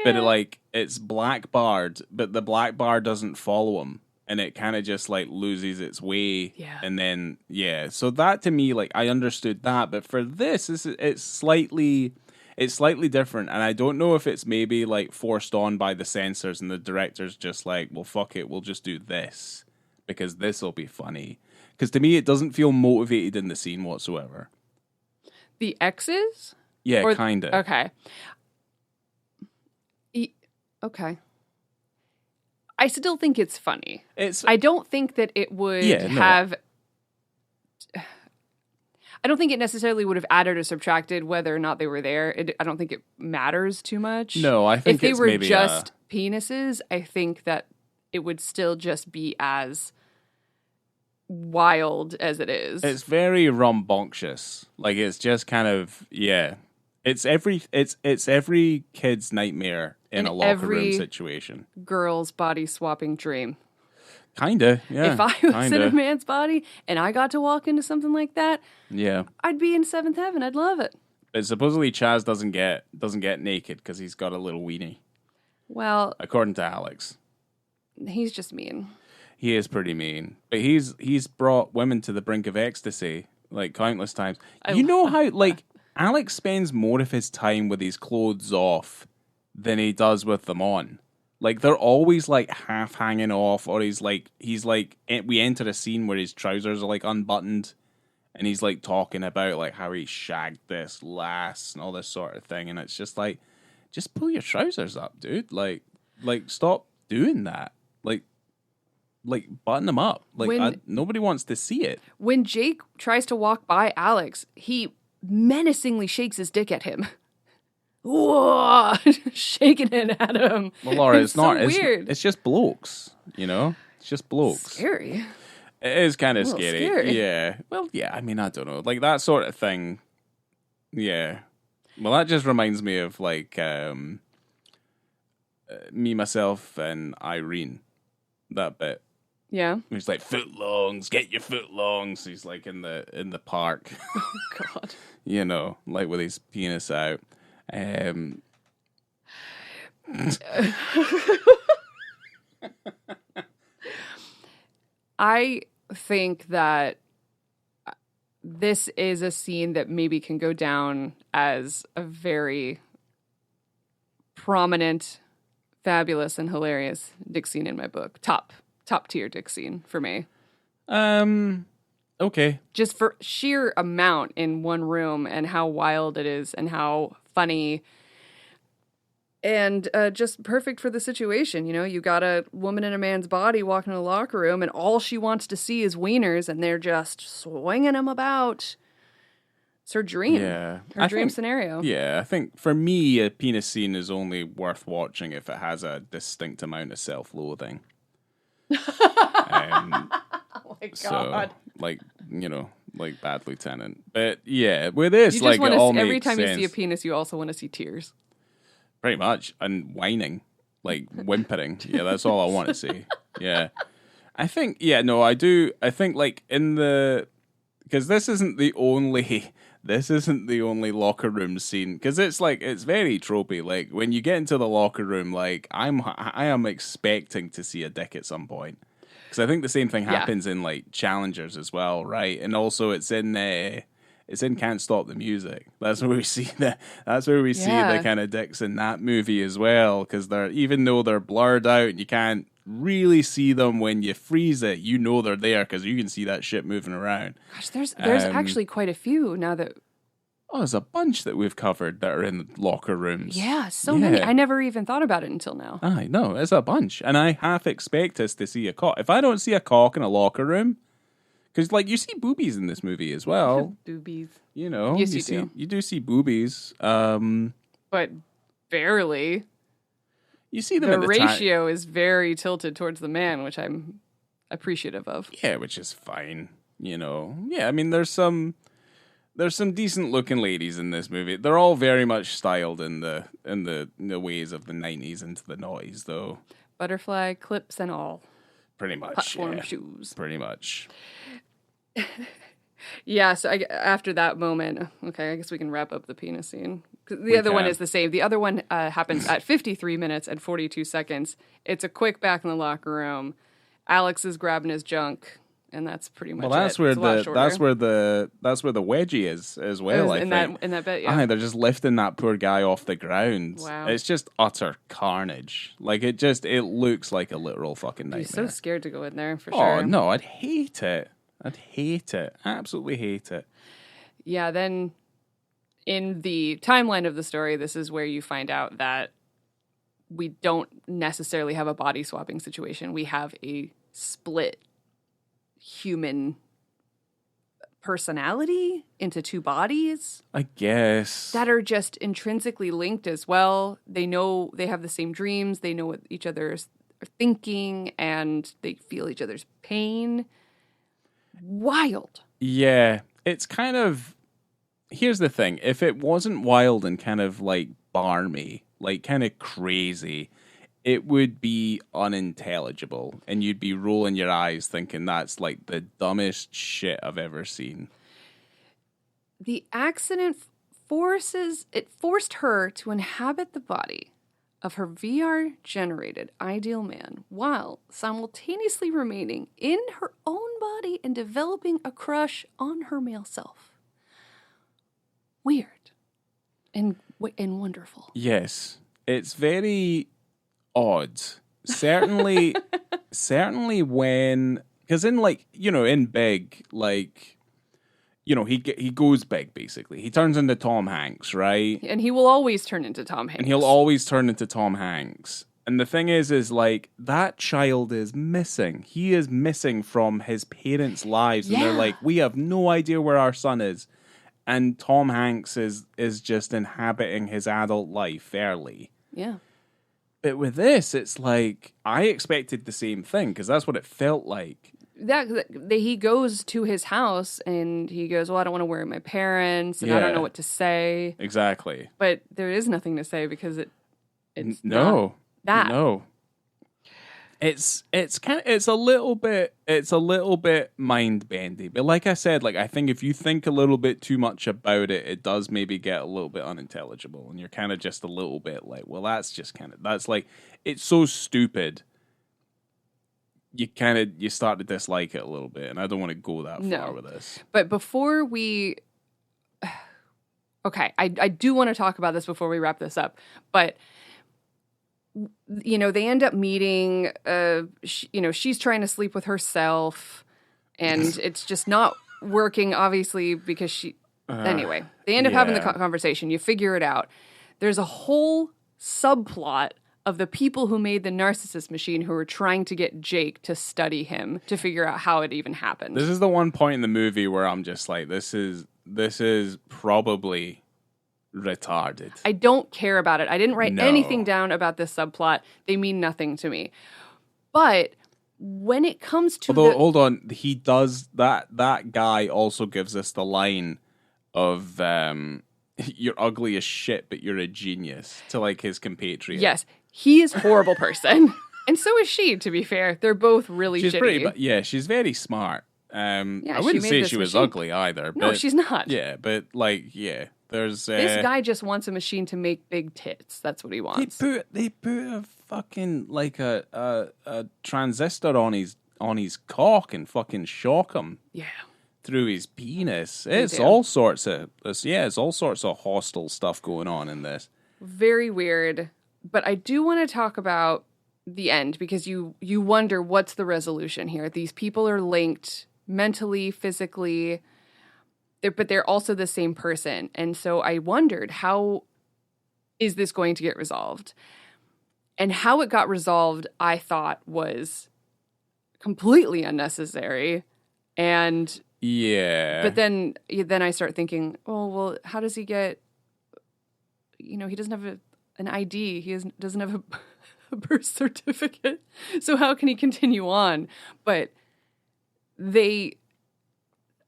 But it's black barred, but the black bar doesn't follow him. And it kind of just like loses its way. Yeah. And then, so that to me, like I understood that. But for this, it's slightly different. And I don't know if it's maybe like forced on by the censors and the director's just like, well, fuck it, we'll just do this because this will be funny. Because to me, it doesn't feel motivated in the scene whatsoever. The X's? Yeah, kind of. Okay. Okay. I still think it's funny. I don't think that it would have... I don't think it necessarily would have added or subtracted whether or not they were there. I don't think it matters too much. No, I think if they were just penises, I think that it would still just be as wild as it is. It's very rambunctious. Like it's just kind of It's every kid's nightmare in a locker room situation. Girl's body swapping dream. Kinda, yeah. If I was in a man's body and I got to walk into something like that, I'd be in seventh heaven. I'd love it. But supposedly Chaz doesn't get naked because he's got a little weenie. Well, according to Alex, he's just mean. He is pretty mean, but he's brought women to the brink of ecstasy like countless times. You know how like Alex spends more of his time with his clothes off than he does with them on. Like, they're always, like, half hanging off, or we enter a scene where his trousers are, like, unbuttoned, and he's, like, talking about, like, how he shagged this lass and all this sort of thing, and it's just like, just pull your trousers up, dude. Like, stop doing that. Like, button them up. Like, nobody wants to see it. When Jake tries to walk by Alex, he menacingly shakes his dick at him. Whoa, shaking it at him. Well, Laura, it's not so weird. It's just blokes, you know? It's just blokes. Scary. It is kind of scary. Yeah. Well, yeah, I mean, I don't know. Like, that sort of thing. Yeah. Well, that just reminds me of, like, Me, Myself, and Irene. That bit. Yeah. He's like, footlongs, get your footlongs. He's, like, in the park. Oh, God. You know, like, with his penis out. I think that this is a scene that maybe can go down as a very prominent, fabulous, and hilarious dick scene in my book. Top tier dick scene for me. Okay. Just for sheer amount in one room and how wild it is and how funny and just perfect for the situation. You know, you got a woman in a man's body walking in a locker room and all she wants to see is wieners and they're just swinging them about. It's her dream. Yeah. Her dream scenario. Yeah, I think for me, a penis scene is only worth watching if it has a distinct amount of self-loathing. Oh my God. So, like, you know, like Bad Lieutenant. But yeah, with this, you like, just it all makes every time sense. you see a penis, you also want to see tears. Pretty much. And whining. Like, whimpering. Yeah, that's all I want to see. Yeah. I think, I do. I think, like, because this isn't the only locker room scene, because it's like, it's very tropey. Like, when you get into the locker room, like, I am expecting to see a dick at some point, because I think the same thing happens in, like, Challengers as well, right? And also it's in Can't Stop the Music. That's where we see the kind of dicks in that movie as well, because even though they're blurred out and you can't really see them, when you freeze it, you know they're there because you can see that shit moving around. Gosh, there's actually quite a few now that. Oh, there's a bunch that we've covered that are in locker rooms. Yeah, many. I never even thought about it until now. I know, it's a bunch. And I half expect us to see a cock. If I don't see a cock in a locker room, because, like, you see boobies in this movie as well. Boobies. You know. Yes, you do see boobies. But barely. You see them the at the ratio is very tilted towards the man, which I'm appreciative of. Yeah, which is fine. You know. Yeah, I mean, there's some decent looking ladies in this movie. They're all very much styled in the ways of the 90s into the noughties, though. Butterfly clips and all. Pretty much. Platform shoes. Pretty much. Yeah, so after that moment, okay, I guess we can wrap up the penis scene. The other one is the same. The other one happens at 53 minutes and 42 seconds. It's a quick back in the locker room. Alex is grabbing his junk, and that's pretty much that's it. Where that's where the wedgie is as well. I think in that bit, yeah. They're just lifting that poor guy off the ground. Wow, it's just utter carnage. Like, it looks like a literal fucking nightmare. You're so scared to go in there for sure. Oh no, I'd hate it. Absolutely hate it. Yeah, then in the timeline of the story, this is where you find out that we don't necessarily have a body swapping situation. We have a split human personality into two bodies, I guess, that are just intrinsically linked as well. They know they have the same dreams. They know what each other are thinking, and they feel each other's pain. Wild. Yeah, it's kind of... Here's the thing. If it wasn't wild and kind of, like, barmy, like, kind of crazy, it would be unintelligible, and you'd be rolling your eyes thinking that's, like, the dumbest shit I've ever seen. The accident forced her to inhabit the body of her VR-generated ideal man while simultaneously remaining in her own body and developing a crush on her male self. Weird and wonderful. Yes. It's very odd. Certainly when, because in in Big, he goes big, basically. He turns into Tom Hanks, right? And he will always turn into Tom Hanks. And he'll always turn into Tom Hanks. And the thing is that child is missing. He is missing from his parents' lives. And they're like, we have no idea where our son is. And Tom Hanks is just inhabiting his adult life fairly. Yeah. But with this, it's like, I expected the same thing, because that's what it felt like. He goes to his house and he goes, well, I don't want to worry my parents and I don't know what to say. Exactly. But there is nothing to say because it's not that. No. It's a little bit mind bendy. But like I said, I think if you think a little bit too much about it, it does maybe get a little bit unintelligible, and you're kind of just a little bit like, well, that's it's so stupid. You start to dislike it a little bit, and I don't want to go that far with this. But before we, okay, I do want to talk about this before we wrap this up. But they end up meeting. She's trying to sleep with herself, and it's just not working. Obviously, because she. Anyway, they end up having the conversation. You figure it out. There's a whole subplot of the people who made the narcissist machine who were trying to get Jake to study him to figure out how it even happened. This is the one point in the movie where I'm just like, this is probably retarded. I don't care about it. I didn't write anything down about this subplot. They mean nothing to me. But when it comes to hold on, he does that guy also gives us the line of you're ugly as shit, but you're a genius, to his compatriot. Yes. He is a horrible person. And so is she, to be fair. They're both really shitty. She's very smart. I she wouldn't say she machine. was ugly either. No, she's not. Yeah, but there's... this guy just wants a machine to make big tits. That's what he wants. They put a fucking, a transistor on his cock and fucking shock him. Yeah. Through his penis. It's all sorts of hostile stuff going on in this. Very weird. But I do want to talk about the end, because you wonder what's the resolution here. These people are linked mentally, physically, but they're also the same person. And so I wondered, how is this going to get resolved? And how it got resolved, I thought, was completely unnecessary. And but then I start thinking, oh, well, how does he get, he doesn't have an ID. He doesn't have a birth certificate. So how can he continue on? But they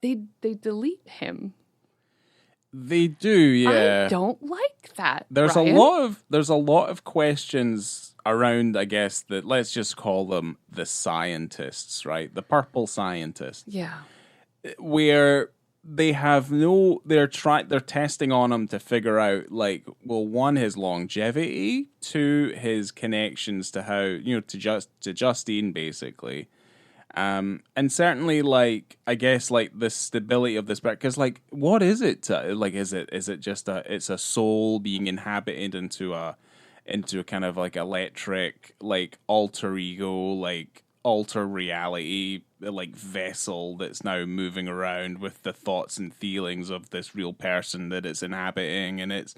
delete him. They do, yeah. I don't like that. There's Brian. a lot of questions around, I guess, that let's just call them the scientists, right? The purple scientists. Yeah. Where they have they're testing on him to figure out, one, his longevity, two, his connections to how, to Justine, basically. And certainly, I guess, the stability of this, because, what is it? Is it just it's a soul being inhabited into a kind of electric, alter ego, alter reality, vessel that's now moving around with the thoughts and feelings of this real person that it's inhabiting? And it's,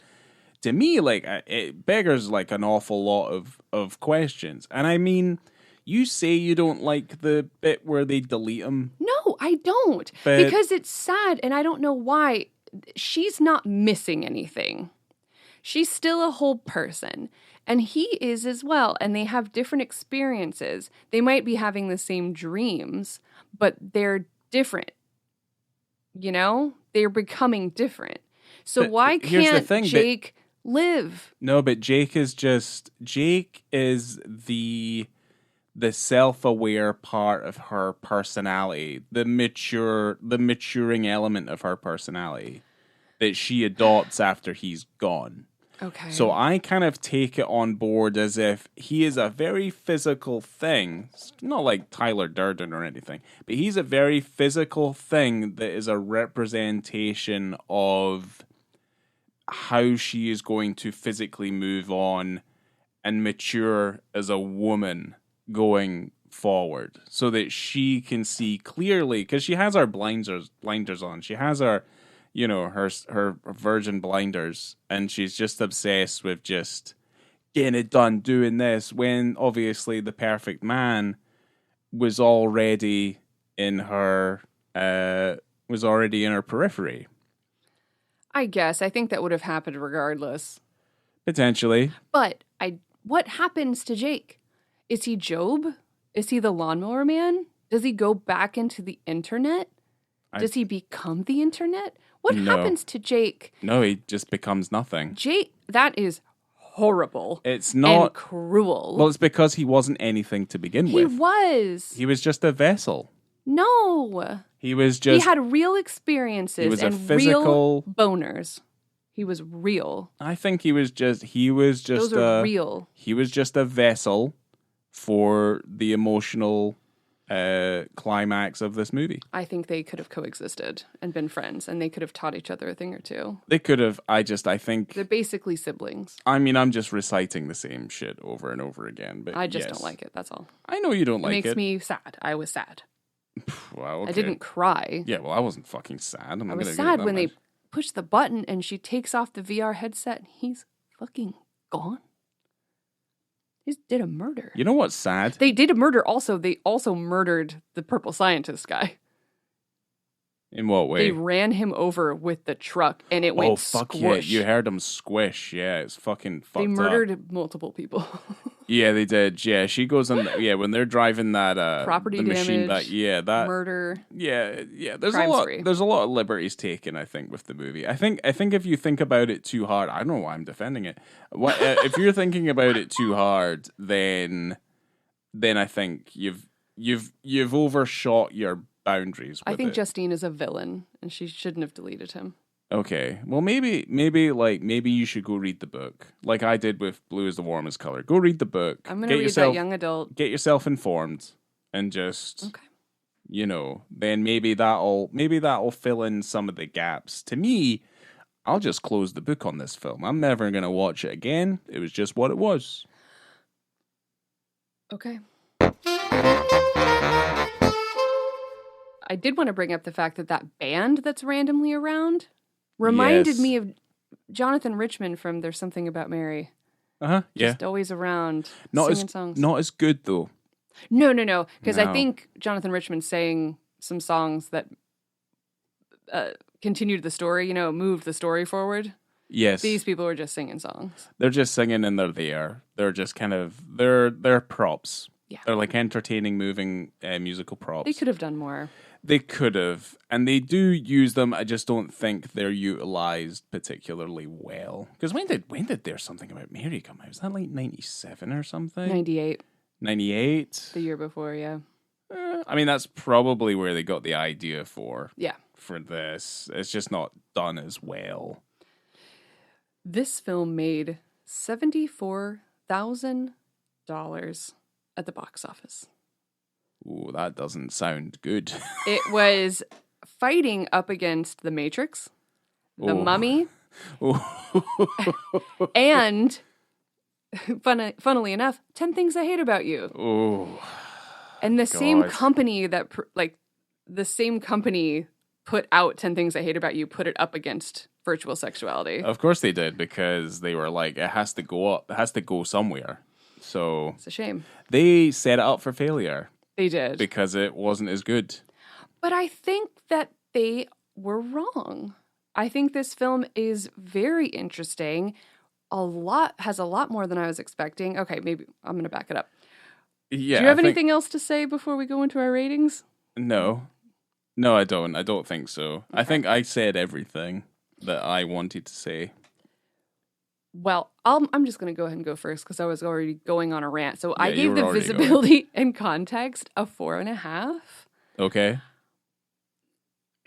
to me, it beggars an awful lot of questions. And I mean, you say you don't like the bit where they delete him. No, I don't. Because it's sad, and I don't know why. She's not missing anything. She's still a whole person. And he is as well. And they have different experiences. They might be having the same dreams, but they're different. They're becoming different. So why can't Jake live? No, but Jake is the self-aware part of her personality, the maturing element of her personality that she adopts after he's gone. Okay. So I kind of take it on board as if he is a very physical thing. It's not like Tyler Durden or anything, but he's a very physical thing that is a representation of how she is going to physically move on and mature as a woman going forward so that she can see clearly, because she has her blinders on. She has her, her virgin blinders, and she's just obsessed with just getting it done, doing this, when obviously the perfect man was already in her periphery. I guess. I think that would have happened regardless. Potentially. But what happens to Jake? Is he Job? Is he the lawnmower man? Does he go back into the internet? Does he become the internet? What happens to Jake? No, he just becomes nothing. Jake, that is horrible. It's not and cruel. Well, it's because he wasn't anything to begin with. He was. He was just a vessel. No. He was just. He had real experiences. He was and a physical real boners. He was real. I think he was just. Those are real. He was just a vessel for the emotional climax of this movie. I think they could have coexisted and been friends, and they could have taught each other a thing or two. They could have. I think they're basically siblings. I mean, I'm just reciting the same shit over and over again, but I just don't like it. That's all. I know you don't like it. It makes me sad. I was sad. Wow, okay. I didn't cry. Yeah, well, I wasn't fucking sad. I was sad when they pushed the button and she takes off the VR headset and he's fucking gone. He did a murder. You know what's sad? They did a murder also. They also murdered the purple scientist guy. In what way? They ran him over with the truck and it went fuck squish. Yeah, you heard him squish. Yeah, it's fucking fucked up. They murdered multiple people. Yeah, they did. Yeah, she goes on. When they're driving that property the machine, damage, that murder. Yeah. There's crime a lot. spree. There's a lot of liberties taken, I think, with the movie. I think if you think about it too hard, I don't know why I'm defending it. If you're thinking about it too hard, then I think you've overshot your boundaries. I think it. Justine is a villain, and she shouldn't have deleted him. Okay, well maybe you should go read the book, like I did with Blue is the Warmest Color. Go read the book. I'm gonna read that young adult. Get yourself informed, and just then maybe that'll fill in some of the gaps. To me, I'll just close the book on this film. I'm never gonna watch it again. It was just what it was. Okay. I did want to bring up the fact that band that's randomly around reminded me of Jonathan Richman from There's Something About Mary. Yeah. Just always around singing songs. Not as good, though. No. Because I think Jonathan Richman sang some songs that continued the story, moved the story forward. Yes. These people were just singing songs. They're just singing and they're there. They're just kind of, they're props. Yeah. They're like entertaining, moving musical props. They could have done more. They could have, and they do use them. I just don't think they're utilized particularly well. Because when did There's Something About Mary come out? Was that like 97 or something? 98. 98? The year before, yeah. I mean, that's probably where they got the idea for. Yeah. For this. It's just not done as well. This film made $74,000 at the box office. Ooh, that doesn't sound good. It was fighting up against The Matrix, The Mummy, and, funnily enough, 10 Things I Hate About You. Oh, and the same company put out 10 Things I Hate About You, put it up against Virtual Sexuality. Of course they did, because they were like, it has to go up. It has to go somewhere. So it's a shame. They set it up for failure. They did. Because it wasn't as good. But I think that they were wrong. I think this film is very interesting. Has a lot more than I was expecting. Okay, maybe I'm going to back it up. Yeah. Do you have anything else to say before we go into our ratings? No. No, I don't. I don't think so. Okay. I think I said everything that I wanted to say. Well, I'm just going to go ahead and go first because I was already going on a rant. So I gave the visibility and context a 4.5. Okay.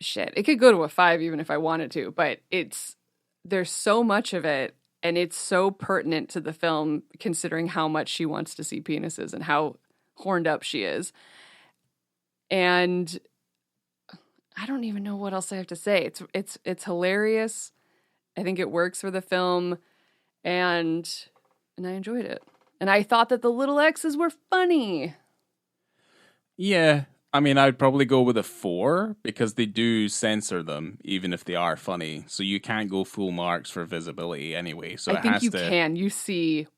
Shit, it could go to a 5 even if I wanted to, but there's so much of it, and it's so pertinent to the film considering how much she wants to see penises and how horned up she is. And I don't even know what else I have to say. It's hilarious. I think it works for the film. And I enjoyed it. And I thought that the little X's were funny. Yeah. I mean, I'd probably go with a 4 because they do censor them, even if they are funny. So you can't go full marks for visibility anyway. So I think you can. You see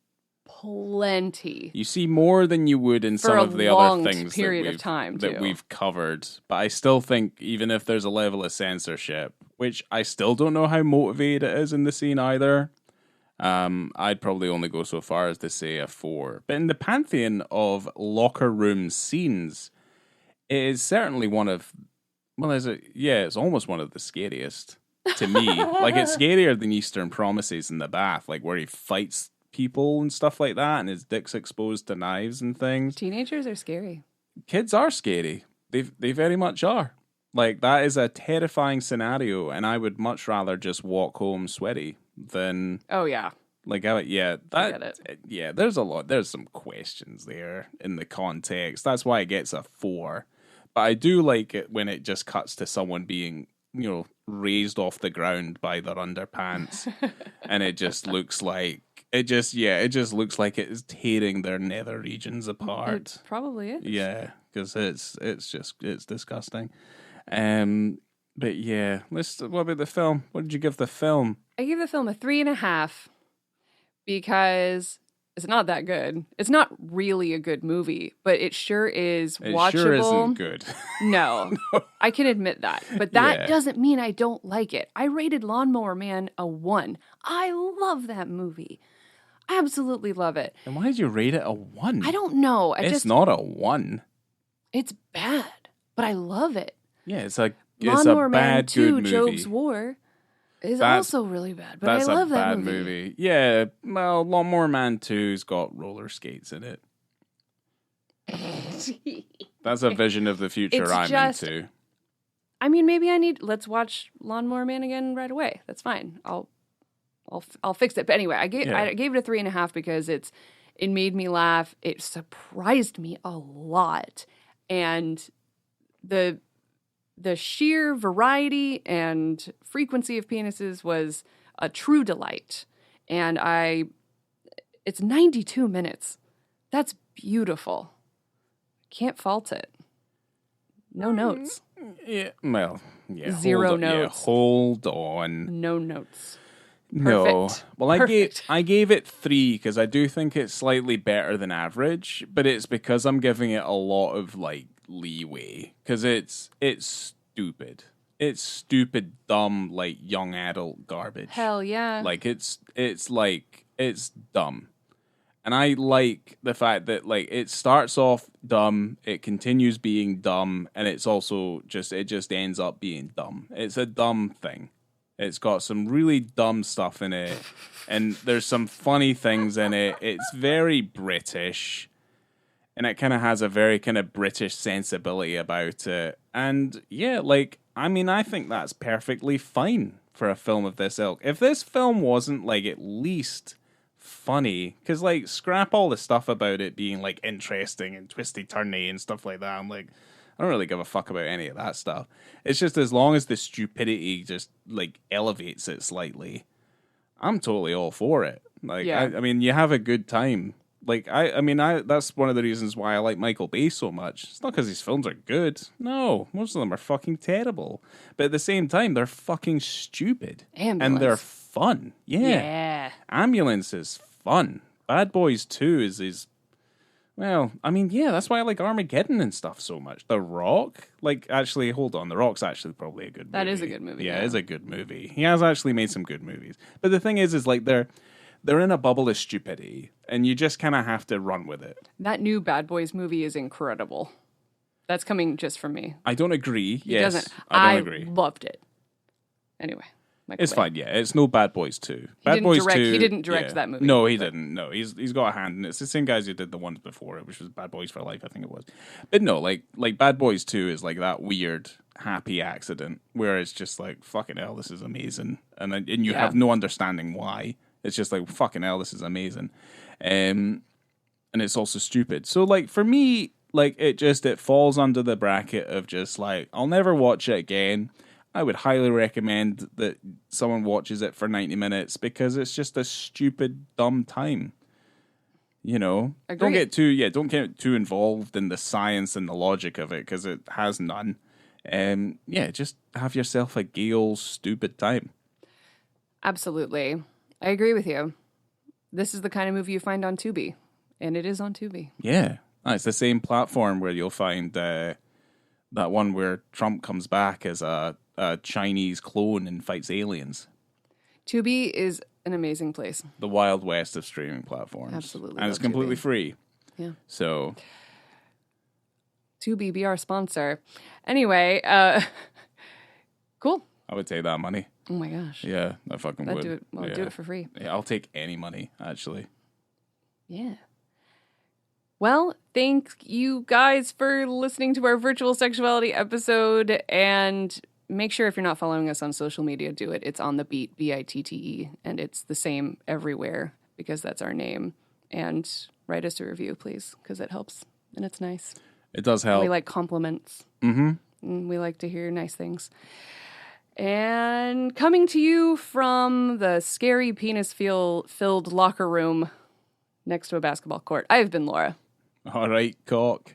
plenty. You see more than you would in some of the other things that we've covered. But I still think, even if there's a level of censorship, which I still don't know how motivated it is in the scene either, I'd probably only go so far as to say a 4. But in the pantheon of locker room scenes, it is certainly one of, well, it's almost one of the scariest to me. Like, it's scarier than Eastern Promises in the bath, like where he fights people and stuff like that, and his dick's exposed to knives and things. Teenagers are scary. Kids are scary. They very much are. Like, that is a terrifying scenario, and I would much rather just walk home sweaty than... Oh, yeah. Like, there's some questions there in the context. That's why it gets a 4. But I do like it when it just cuts to someone being, raised off the ground by their underpants, and it just looks like it just looks like it is tearing their nether regions apart. It probably is. Yeah, because it's disgusting. But yeah, what about the film? What did you give the film? I gave the film a 3.5 because it's not that good. It's not really a good movie, but it sure is watchable. It sure isn't good. No, I can admit that. But that doesn't mean I don't like it. I rated Lawnmower Man a 1. I love that movie. I absolutely love it. And why did you rate it a 1? I don't know. It's not a 1. It's bad, but I love it. Yeah, it's a Lawnmower Man bad, 2, good movie. Jove's War is also really bad, but I love that movie. Yeah, well, Lawnmower Man 2's got roller skates in it. That's a vision of the future I'm into. I mean, maybe let's watch Lawnmower Man again right away. That's fine. I'll fix it. But anyway, I gave it a 3.5 because it made me laugh. It surprised me a lot. And the sheer variety and frequency of penises was a true delight. And it's 92 minutes. That's beautiful. Can't fault it. No notes. Yeah, well, yeah. Zero notes. Yeah, hold on. No notes. No. Perfect. Well, I gave it 3 because I do think it's slightly better than average, but it's because I'm giving it a lot of leeway because it's stupid. It's stupid, dumb, young adult garbage. Hell yeah. It's dumb. And I like the fact that it starts off dumb, it continues being dumb, and it's also it just ends up being dumb. It's a dumb thing. It's got some really dumb stuff in it, and there's some funny things in it. It's very British, and it kind of has a very kind of British sensibility about it. And yeah, I think that's perfectly fine for a film of this ilk. If this film wasn't at least funny, because scrap all the stuff about it being interesting and twisty-turny and stuff like that. I don't really give a fuck about any of that stuff. It's just as long as the stupidity just elevates it slightly, I'm totally all for it. I mean, you have a good time. That's one of the reasons why I like Michael Bay so much. It's not because his films are good. No, most of them are fucking terrible. But at the same time, they're fucking stupid. Ambulance. And they're fun. Yeah. Ambulance is fun. Bad Boys 2 is well, I mean, yeah, that's why I like Armageddon and stuff so much. The Rock, actually, hold on. The Rock's actually probably a good movie. That is a good movie. Yeah, it is a good movie. He has actually made some good movies. But the thing is they're in a bubble of stupidity, and you just kind of have to run with it. That new Bad Boys movie is incredible. That's coming just from me. I don't agree. He doesn't. I don't agree. Loved it. Anyway. It's fine, yeah. It's no Bad Boys 2. He didn't direct that movie. No, he didn't. No, he's got a hand in it. It's the same guys who did the ones before it, which was Bad Boys for Life, I think it was. But no, Bad Boys 2 is that weird, happy accident where it's just fucking hell, this is amazing. And you have no understanding why. It's just fucking hell, this is amazing. And it's also stupid. So, for me, it falls under the bracket of just, I'll never watch it again. I would highly recommend that someone watches it for 90 minutes because it's just a stupid, dumb time. You know, don't get too involved in the science and the logic of it because it has none. Just have yourself a gay old stupid time. Absolutely. I agree with you. This is the kind of movie you find on Tubi, and it is on Tubi. Yeah. It's the same platform where you'll find that one where Trump comes back as a Chinese clone and fights aliens. Tubi is an amazing place. The Wild West of streaming platforms. Absolutely. And it's completely Tubi. free. Yeah. So. Tubi, be our sponsor. Anyway, cool. I would take that money. Oh my gosh. Yeah, I fucking would. Do it for free. Yeah, I'll take any money, actually. Yeah. Well, thank you guys for listening to our virtual sexuality episode. And make sure if you're not following us on social media, do it. It's On The Beat, BITTE. And it's the same everywhere because that's our name. And write us a review, please, because it helps and it's nice. It does help. We like compliments. Mm-hmm. And we like to hear nice things. And coming to you from the scary penis-filled locker room next to a basketball court, I've been Laura. All right, cock.